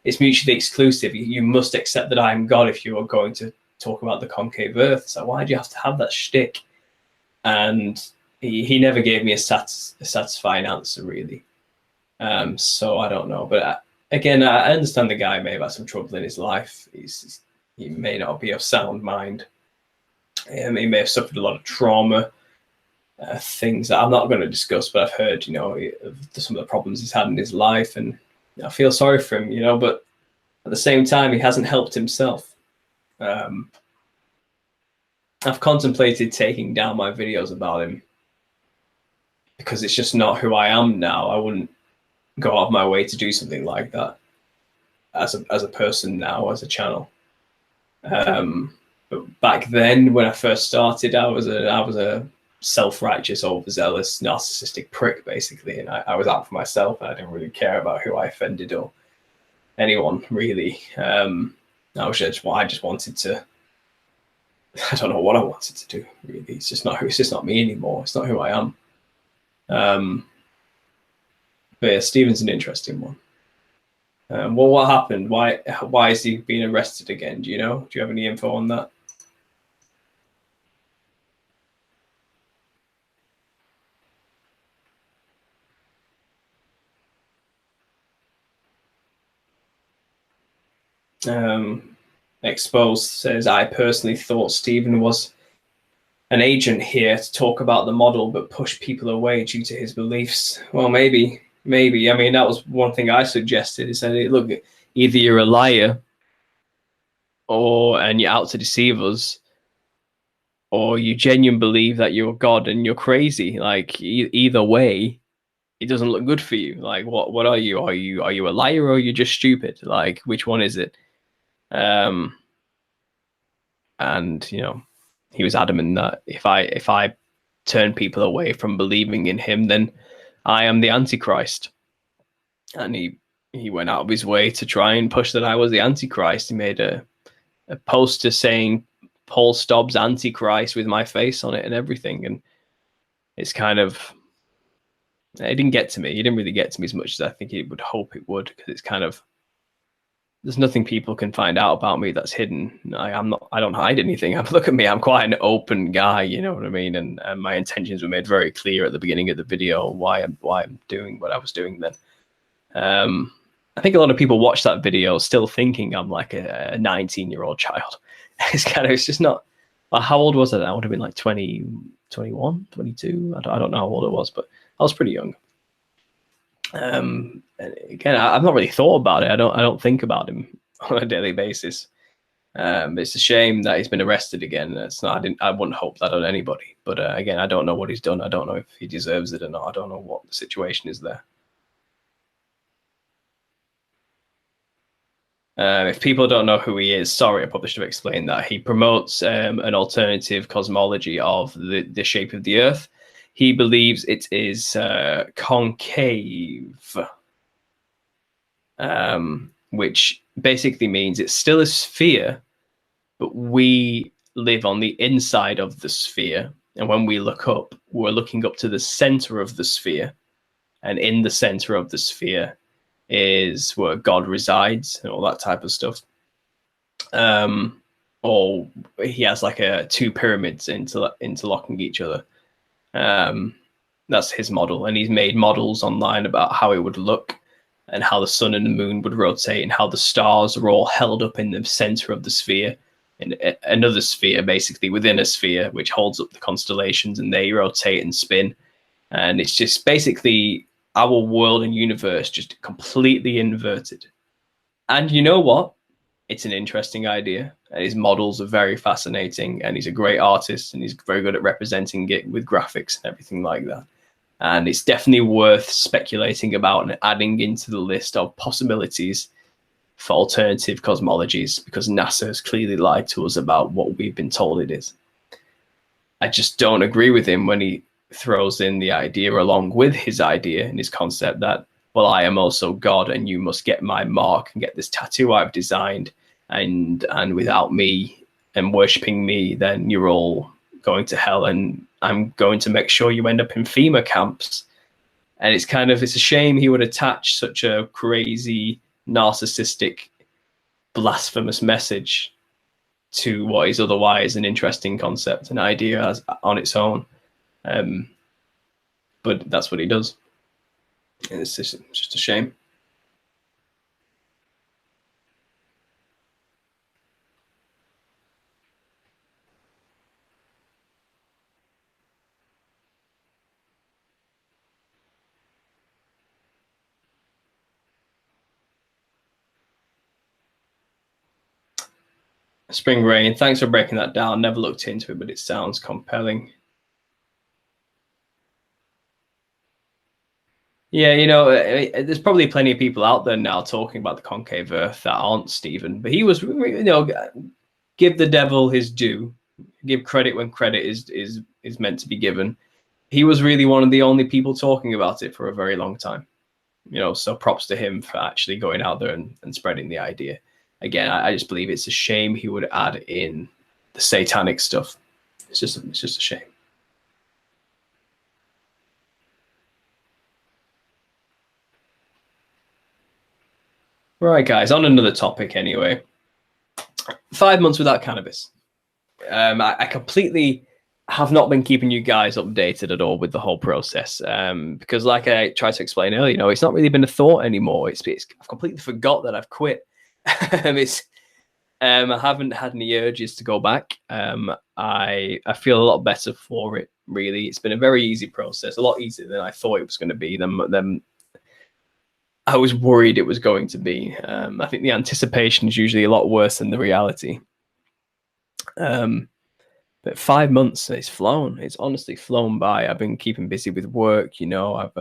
it's mutually exclusive. You must accept that I'm God if you are going to talk about the concave Earth. So why do you have to have that shtick? And he never gave me a satisfying answer, really. So I don't know. But again, I understand the guy may have had some trouble in his life. He may not be of sound mind. He may have suffered a lot of trauma. Things that I'm not going to discuss, but I've heard, you know, some of the problems he's had in his life, and I feel sorry for him, you know, but at the same time, he hasn't helped himself. I've contemplated taking down my videos about him because it's just not who I am now. I wouldn't go out of my way to do something like that as a person now, as a channel. But back then, when I first started, I was a self-righteous, overzealous, narcissistic prick, basically, and I was out for myself. I didn't really care about who I offended or anyone, really. I just wanted to. I don't know what I wanted to do, really. It's just not me anymore. It's not who I am. But yeah, Stephen's an interesting one. Well, what happened? Why is he being arrested again? Do you know? Do you have any info on that? Exposed says, I personally thought Stephen was an agent here to talk about the model, but push people away due to his beliefs. Well, maybe. I mean, that was one thing I suggested. Is that, look, either you're a liar, and you're out to deceive us, or you genuinely believe that you're God and you're crazy. Like either way, it doesn't look good for you. Like what are you? Are you a liar, or are you just stupid? Like which one is it? and you know, he was adamant that if I turn people away from believing in him, then I am the Antichrist. And he went out of his way to try and push that I was the Antichrist. He made a poster saying Paul Stobbs Antichrist with my face on it and everything. And it's kind of, it didn't get to me. It didn't really get to me as much as I think it would hope it would, because it's kind of, there's nothing people can find out about me that's hidden. I don't hide anything. Look at me. I'm quite an open guy, you know what I mean? And my intentions were made very clear at the beginning of the video, why I'm doing what I was doing then. I think a lot of people watch that video still thinking I'm like a 19-year-old child. It's just not. Well, how old was I? I would have been like 20, 21, 22. I don't know how old I was, but I was pretty young. And again, I've not really thought about it. I don't think about him on a daily basis. It's a shame that he's been arrested again. I wouldn't hope that on anybody. But again, I don't know what he's done. I don't know if he deserves it or not. I don't know what the situation is there. If people don't know who he is, sorry, I probably should have explained that. He promotes an alternative cosmology of the shape of the Earth. He believes it is concave, which basically means it's still a sphere, but we live on the inside of the sphere. And when we look up, we're looking up to the center of the sphere. And in the center of the sphere is where God resides and all that type of stuff. Or he has like two pyramids interlocking each other. That's his model, and he's made models online about how it would look and how the sun and the moon would rotate and how the stars are all held up in the center of the sphere, and another sphere basically within a sphere which holds up the constellations, and they rotate and spin. And it's just basically our world and universe just completely inverted. And you know what? It's an interesting idea. And his models are very fascinating, and he's a great artist, and he's very good at representing it with graphics and everything like that. And it's definitely worth speculating about and adding into the list of possibilities for alternative cosmologies, because NASA has clearly lied to us about what we've been told it is. I just don't agree with him when he throws in the idea along with his idea and his concept that, well, I am also God, and you must get my mark and get this tattoo I've designed, and without me and worshipping me, then you're all going to hell, and I'm going to make sure you end up in FEMA camps. And it's a shame he would attach such a crazy, narcissistic, blasphemous message to what is otherwise an interesting concept and idea on its own. But that's what he does. And it's just a shame. Spring Rain, thanks for breaking that down. Never looked into it, but it sounds compelling. Yeah, you know, there's probably plenty of people out there now talking about the concave Earth that aren't Stephen, but he was, you know, give the devil his due, give credit when credit is meant to be given. He was really one of the only people talking about it for a very long time, you know, so props to him for actually going out there and spreading the idea. Again, I just believe it's a shame he would add in the satanic stuff. It's just a shame. Right, guys, on another topic anyway. 5 months without cannabis. I completely have not been keeping you guys updated at all with the whole process, because like I tried to explain earlier, you know, it's not really been a thought anymore. I've completely forgot that I've quit. I haven't had any urges to go back. I feel a lot better for it, really. It's been a very easy process, a lot easier than I thought it was going to be. Than I was worried it was going to be. I think the anticipation is usually a lot worse than the reality. But 5 months, it's flown. It's honestly flown by. I've been keeping busy with work. You know, I've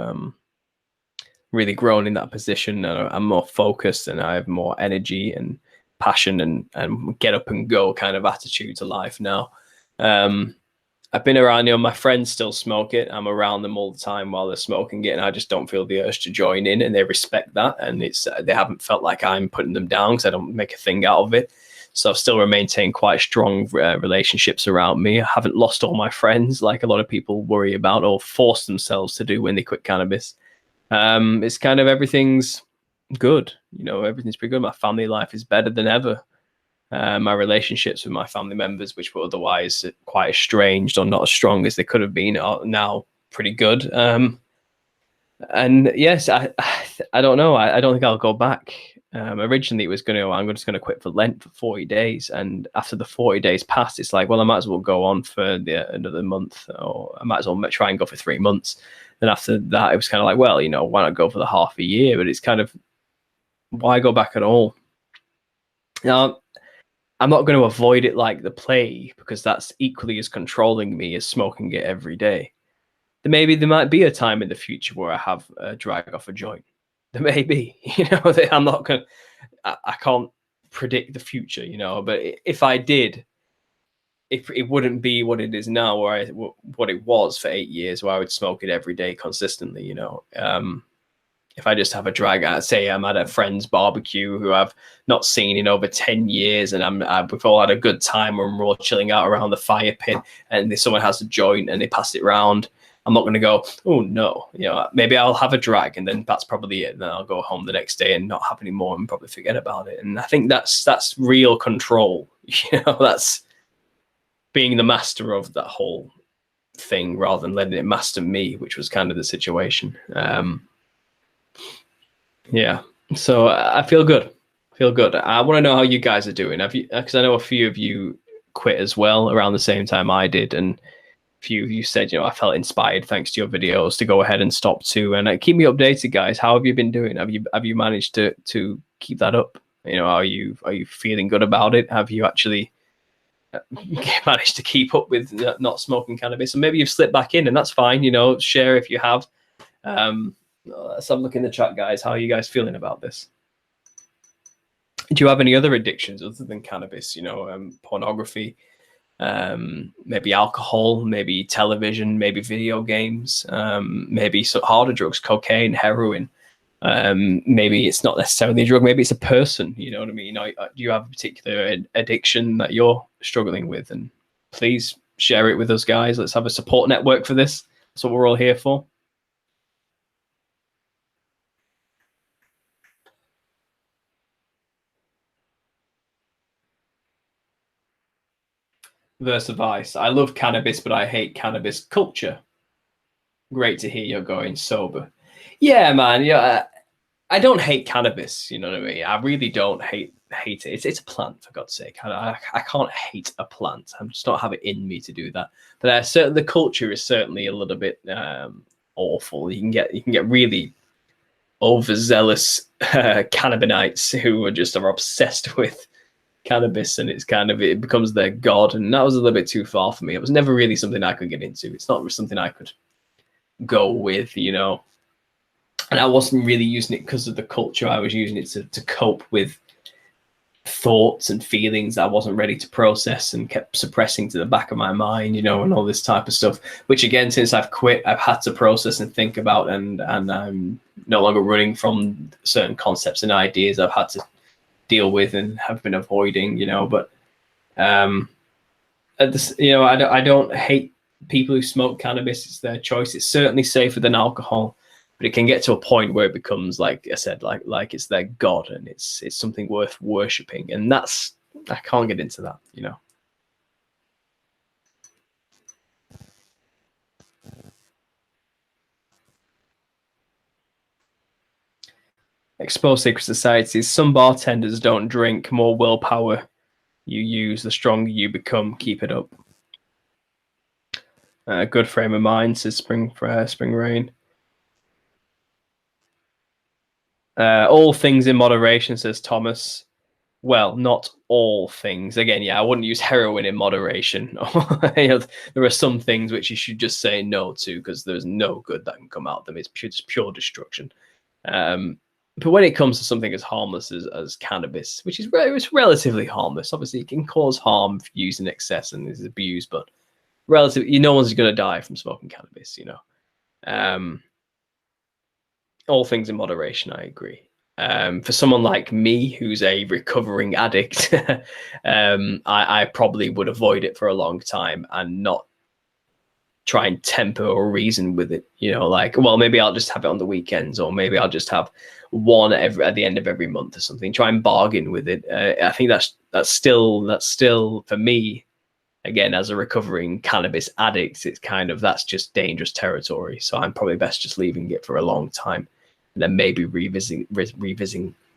really grown in that position. And I'm more focused, and I have more energy, and passion and get up and go kind of attitude to life now. I've been around, my friends still smoke it. I'm around them all the time while they're smoking it, and I just don't feel the urge to join in, and they respect that. And it's they haven't felt like I'm putting them down because I don't make a thing out of it. So I've still maintained quite strong relationships around me. I haven't lost all my friends like a lot of people worry about or force themselves to do when they quit cannabis. It's kind of everything's good. Everything's pretty good. My family life is better than ever. My relationships with my family members, which were otherwise quite estranged or not as strong as they could have been, are now pretty good. And yes, I don't know. I don't think I'll go back. Originally, it was I'm just going to quit for Lent for 40 days. And after the 40 days passed, it's like, well, I might as well go on for another month, or I might as well try and go for 3 months. Then after that, it was kind of like, well, why not go for the half a year? But it's kind of, why go back at all? Now, I'm not going to avoid it like the plague, because that's equally as controlling me as smoking it every day. There might be a time in the future where I have a drag off a joint. There may be, I'm not going to, I can't predict the future, but if I did, it wouldn't be what it is now, or what it was for 8 years, where I would smoke it every day consistently, If I just have a drag, I'd say I'm at a friend's barbecue who I've not seen in over 10 years, and we've all had a good time when we're all chilling out around the fire pit, and someone has a joint and they pass it round. I'm not going to go, oh no, maybe I'll have a drag, and then that's probably it. And then I'll go home the next day and not have any more and probably forget about it. And I think that's real control. That's being the master of that whole thing rather than letting it master me, which was kind of the situation. Yeah, so I feel good. I want to know how you guys are doing. Because I know a few of you quit as well around the same time I did, and a few of you said, I felt inspired thanks to your videos to go ahead and stop too. And keep me updated, guys. How have you been doing? Have you managed to keep that up? Are you feeling good about it? Have you actually managed to keep up with not smoking cannabis? And maybe you've slipped back in, and that's fine. Share if you have. Let's have a look in the chat, guys. How are you guys feeling about this? Do you have any other addictions other than cannabis? Pornography, maybe alcohol, maybe television, maybe video games, maybe harder drugs, cocaine, heroin. Maybe it's not necessarily a drug. Maybe it's a person. You know what I mean? Do you have a particular addiction that you're struggling with? And please share it with us, guys. Let's have a support network for this. That's what we're all here for. Versavice. I love cannabis, but I hate cannabis culture. Great to hear you're going sober. Yeah, man. Yeah, I don't hate cannabis. You know what I mean? I really don't hate it. It's a plant, for God's sake. I can't hate a plant. I just don't have it in me to do that. But the culture is certainly a little bit awful. You can get really overzealous cannabinites who are obsessed with cannabis, and it becomes their god, and that was a little bit too far for me. It was never really something I could get into. It's not something I could go with, and I wasn't really using it because of the culture. I was using it to cope with thoughts and feelings that I wasn't ready to process and kept suppressing to the back of my mind, and all this type of stuff, which again, since I've quit, I've had to process and think about, and I'm no longer running from certain concepts and ideas I've had to deal with and have been avoiding, but I don't hate people who smoke cannabis. It's their choice. It's certainly safer than alcohol, but it can get to a point where it becomes, like I said, like it's their god, and it's something worth worshipping, and I can't get into that. Expose secret societies. Some bartenders don't drink. More willpower you use, the stronger you become. Keep it up. Good frame of mind, says Spring Rain. All things in moderation, says Thomas. Well, not all things. Again, yeah, I wouldn't use heroin in moderation. There are some things which you should just say no to, because there's no good that can come out of them. It's pure destruction. But when it comes to something as harmless as cannabis, which is it's relatively harmless, obviously it can cause harm if used in excess and is abused, but relatively, no one's going to die from smoking cannabis, you know. All things in moderation, I agree. For someone like me, who's a recovering addict, I probably would avoid it for a long time and not try and temper or reason with it. You know, like, well, maybe I'll just have it on the weekends, or maybe I'll just have one at the end of every month or something. Try and bargain with it. I think that's still for me. Again, as a recovering cannabis addict, it's kind of, that's just dangerous territory. So I'm probably best just leaving it for a long time, and then maybe revisiting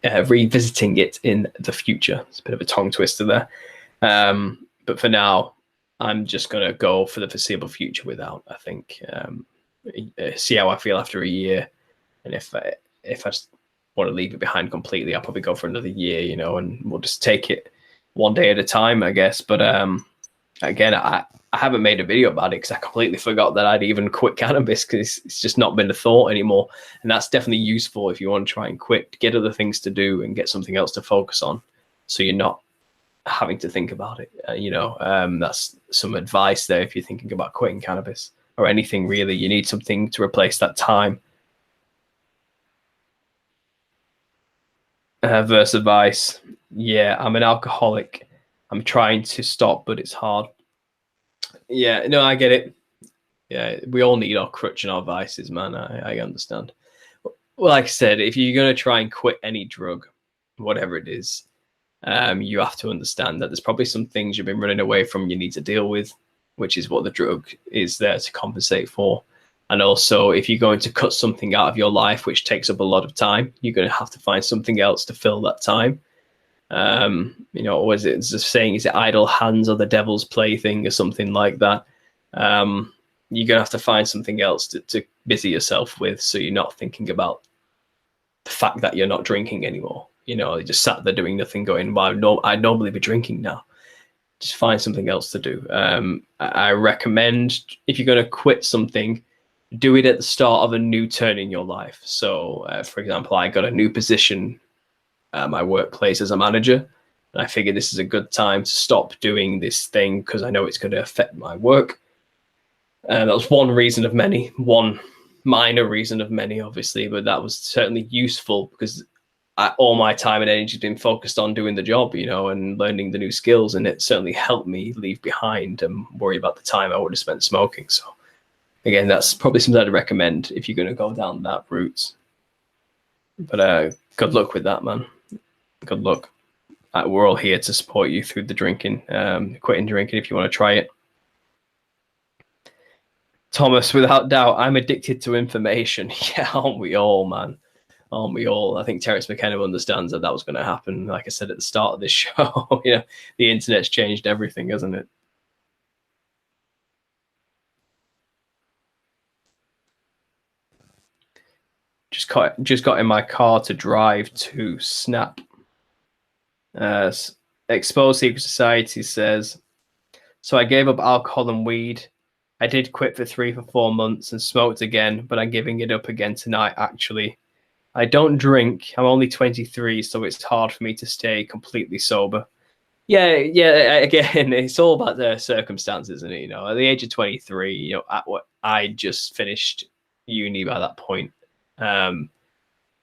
it in the future. It's a bit of a tongue twister there, but for now, I'm just gonna go for the foreseeable future without. I think see how I feel after a year, and if I just want to leave it behind completely, I'll probably go for another year, you know, and we'll just take it one day at a time, I guess. But again, I haven't made a video about it because I completely forgot that I'd even quit cannabis, because it's just not been a thought anymore. And that's definitely useful if you want to try and quit, get other things to do and get something else to focus on, so you're not having to think about it. You know, that's some advice there if you're thinking about quitting cannabis or anything really. You need something to replace that time. Verse advice. Yeah, I'm an alcoholic. I'm trying to stop, but it's hard. Yeah, no, I get it. Yeah, we all need our crutch and our vices, man. I understand. Well, like I said, if you're going to try and quit any drug, whatever it is, you have to understand that there's probably some things you've been running away from you need to deal with, which is what the drug is there to compensate for. And also, if you're going to cut something out of your life, which takes up a lot of time, you're going to have to find something else to fill that time. You know, what is it? It's just saying, is it idle hands or the devil's plaything or something like that? You're going to have to find something else to busy yourself with, so you're not thinking about the fact that you're not drinking anymore. You know, you just sat there doing nothing, going, well, I'd normally be drinking now. Just find something else to do. I recommend, if you're going to quit something, do it at the start of a new turn in your life. So, for example, I got a new position at my workplace as a manager, and I figured this is a good time to stop doing this thing because I know it's going to affect my work. That was one reason of many, one minor reason of many, obviously, but that was certainly useful because all my time and energy has been focused on doing the job, you know, and learning the new skills, and it certainly helped me leave behind and worry about the time I would have spent smoking. So again, that's probably something I'd recommend if you're going to go down that route. But good luck with that, man. Good luck. We're all here to support you through the drinking, quitting drinking if you want to try it. Thomas, without doubt, I'm addicted to information. Yeah, aren't we all, man? Aren't we all? I think Terrence Mckenna understands that was going to happen. Like I said at the start of this show, you know, the internet's changed everything, hasn't it? Just got in my car to drive to Snap. Exposed Secret Society says, so I gave up alcohol and weed. I did quit for 3-4 months and smoked again, but I'm giving it up again tonight, actually. I don't drink. I'm only 23, so it's hard for me to stay completely sober. Yeah, again, it's all about the circumstances, isn't it? You know, at the age of 23, you know, I just finished uni by that point.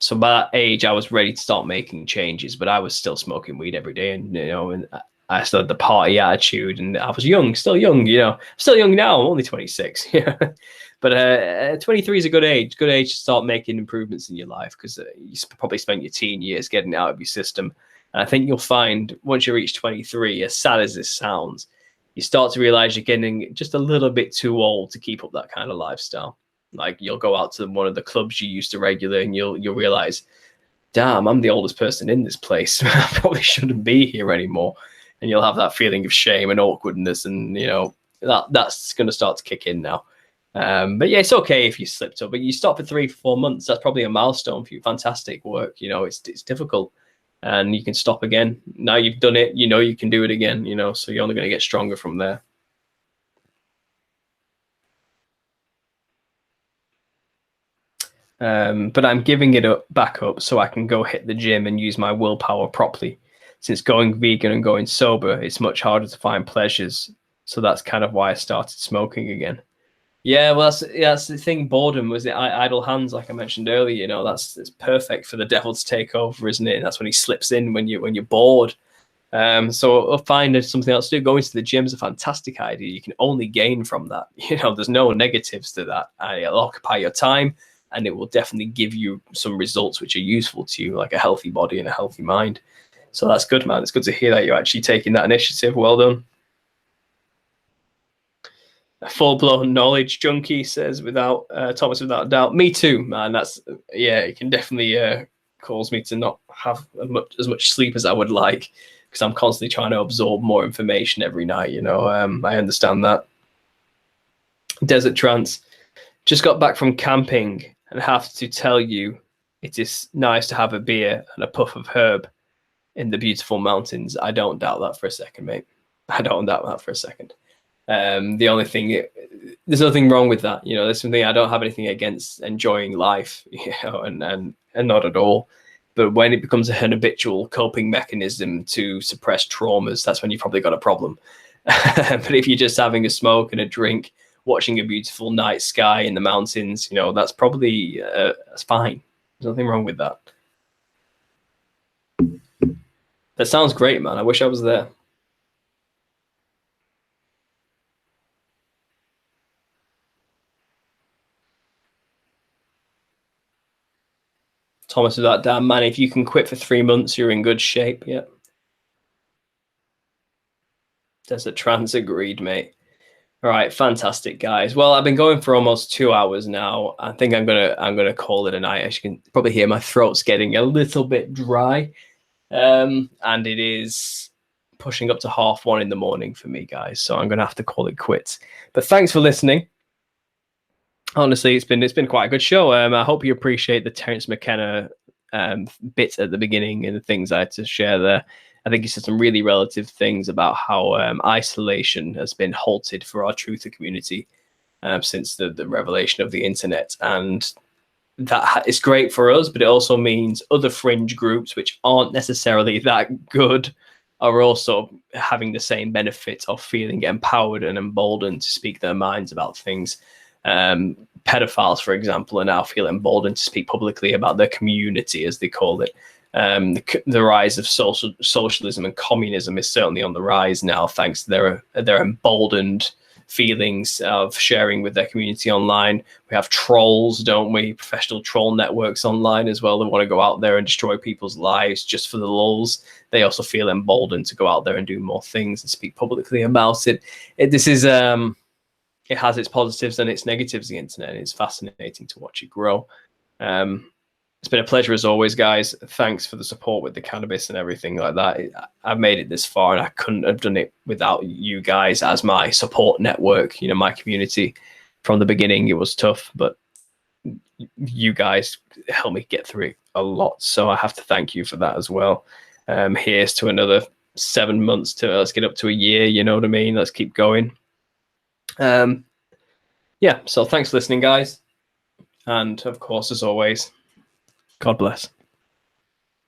So by that age, I was ready to start making changes, but I was still smoking weed every day, and you know, and I still had the party attitude, and I was young, still young, you know. I'm still young now. I'm only 26, yeah. But 23 is a good age to start making improvements in your life, because you probably spent your teen years getting it out of your system. And I think you'll find once you reach 23, as sad as this sounds, you start to realize you're getting just a little bit too old to keep up that kind of lifestyle. Like, you'll go out to one of the clubs you used to regular, and you'll realize, damn, I'm the oldest person in this place. I probably shouldn't be here anymore. And you'll have that feeling of shame and awkwardness, and you know that's going to start to kick in now. But yeah, it's okay if you slipped up, but you stop for 3-4 months. That's probably a milestone for you. Fantastic work. You know, it's difficult, and you can stop again. Now you've done it, you know you can do it again. You know, so you're only going to get stronger from there. but I'm giving it back up so I can go hit the gym and use my willpower properly. Since going vegan and going sober, it's much harder to find pleasures. So that's kind of why I started smoking again. Yeah, well, that's the thing. Boredom was the idle hands, like I mentioned earlier. You know, it's perfect for the devil to take over, isn't it? And that's when he slips in when you're bored. So I'll find something else to do. Going to the gym is a fantastic idea. You can only gain from that. You know, there's no negatives to that. It'll occupy your time, and it will definitely give you some results which are useful to you, like a healthy body and a healthy mind. So that's good, man. It's good to hear that you're actually taking that initiative. Well done. A full-blown knowledge junkie, says Thomas, without a doubt. Me too, man. That's, yeah, it can definitely cause me to not have as much sleep as I would like, because I'm constantly trying to absorb more information every night. You know, I understand that. Desert Trance, just got back from camping and have to tell you, it is nice to have a beer and a puff of herb in the beautiful mountains. I don't doubt that for a second, mate. I don't doubt that for a second. The only thing, there's nothing wrong with that. You know, there's something, I don't have anything against enjoying life, you know, and not at all. But when it becomes an habitual coping mechanism to suppress traumas, that's when you've probably got a problem. But if you're just having a smoke and a drink, watching a beautiful night sky in the mountains, you know, that's probably that's fine. There's nothing wrong with that. That sounds great, man. I wish I was there. Thomas, with that, damn man, if you can quit for 3 months, you're in good shape. Yeah. Desert Trans agreed, mate. All right, fantastic, guys. Well, I've been going for almost 2 hours now. I think I'm gonna call it a night. As you can probably hear, my throat's getting a little bit dry, and it is pushing up to 1:30 in the morning for me, guys. So I'm gonna have to call it quits. But thanks for listening. Honestly, it's been quite a good show. I hope you appreciate the Terrence Mckenna bit at the beginning and the things I had to share there. I think he said some really relative things about how isolation has been halted for our truther community since the revelation of the internet, and that is great for us. But it also means other fringe groups which aren't necessarily that good are also having the same benefit of feeling empowered and emboldened to speak their minds about things. Pedophiles, for example, are now feeling emboldened to speak publicly about their community, as they call it. The rise of socialism and communism is certainly on the rise now, thanks to their emboldened feelings of sharing with their community online. We have trolls, don't we? Professional troll networks online as well. They want to go out there and destroy people's lives just for the lulz. They also feel emboldened to go out there and do more things and speak publicly about it. It has its positives and its negatives, the internet, and it's fascinating to watch it grow. It's been a pleasure as always, guys. Thanks for the support with the cannabis and everything like that. I've made it this far, and I couldn't have done it without you guys as my support network, you know, my community. From the beginning, it was tough, but you guys helped me get through it a lot. So I have to thank you for that as well. Here's to another 7 months let's get up to a year, you know what I mean? Let's keep going. Yeah, so thanks for listening, guys. And of course, as always, God bless.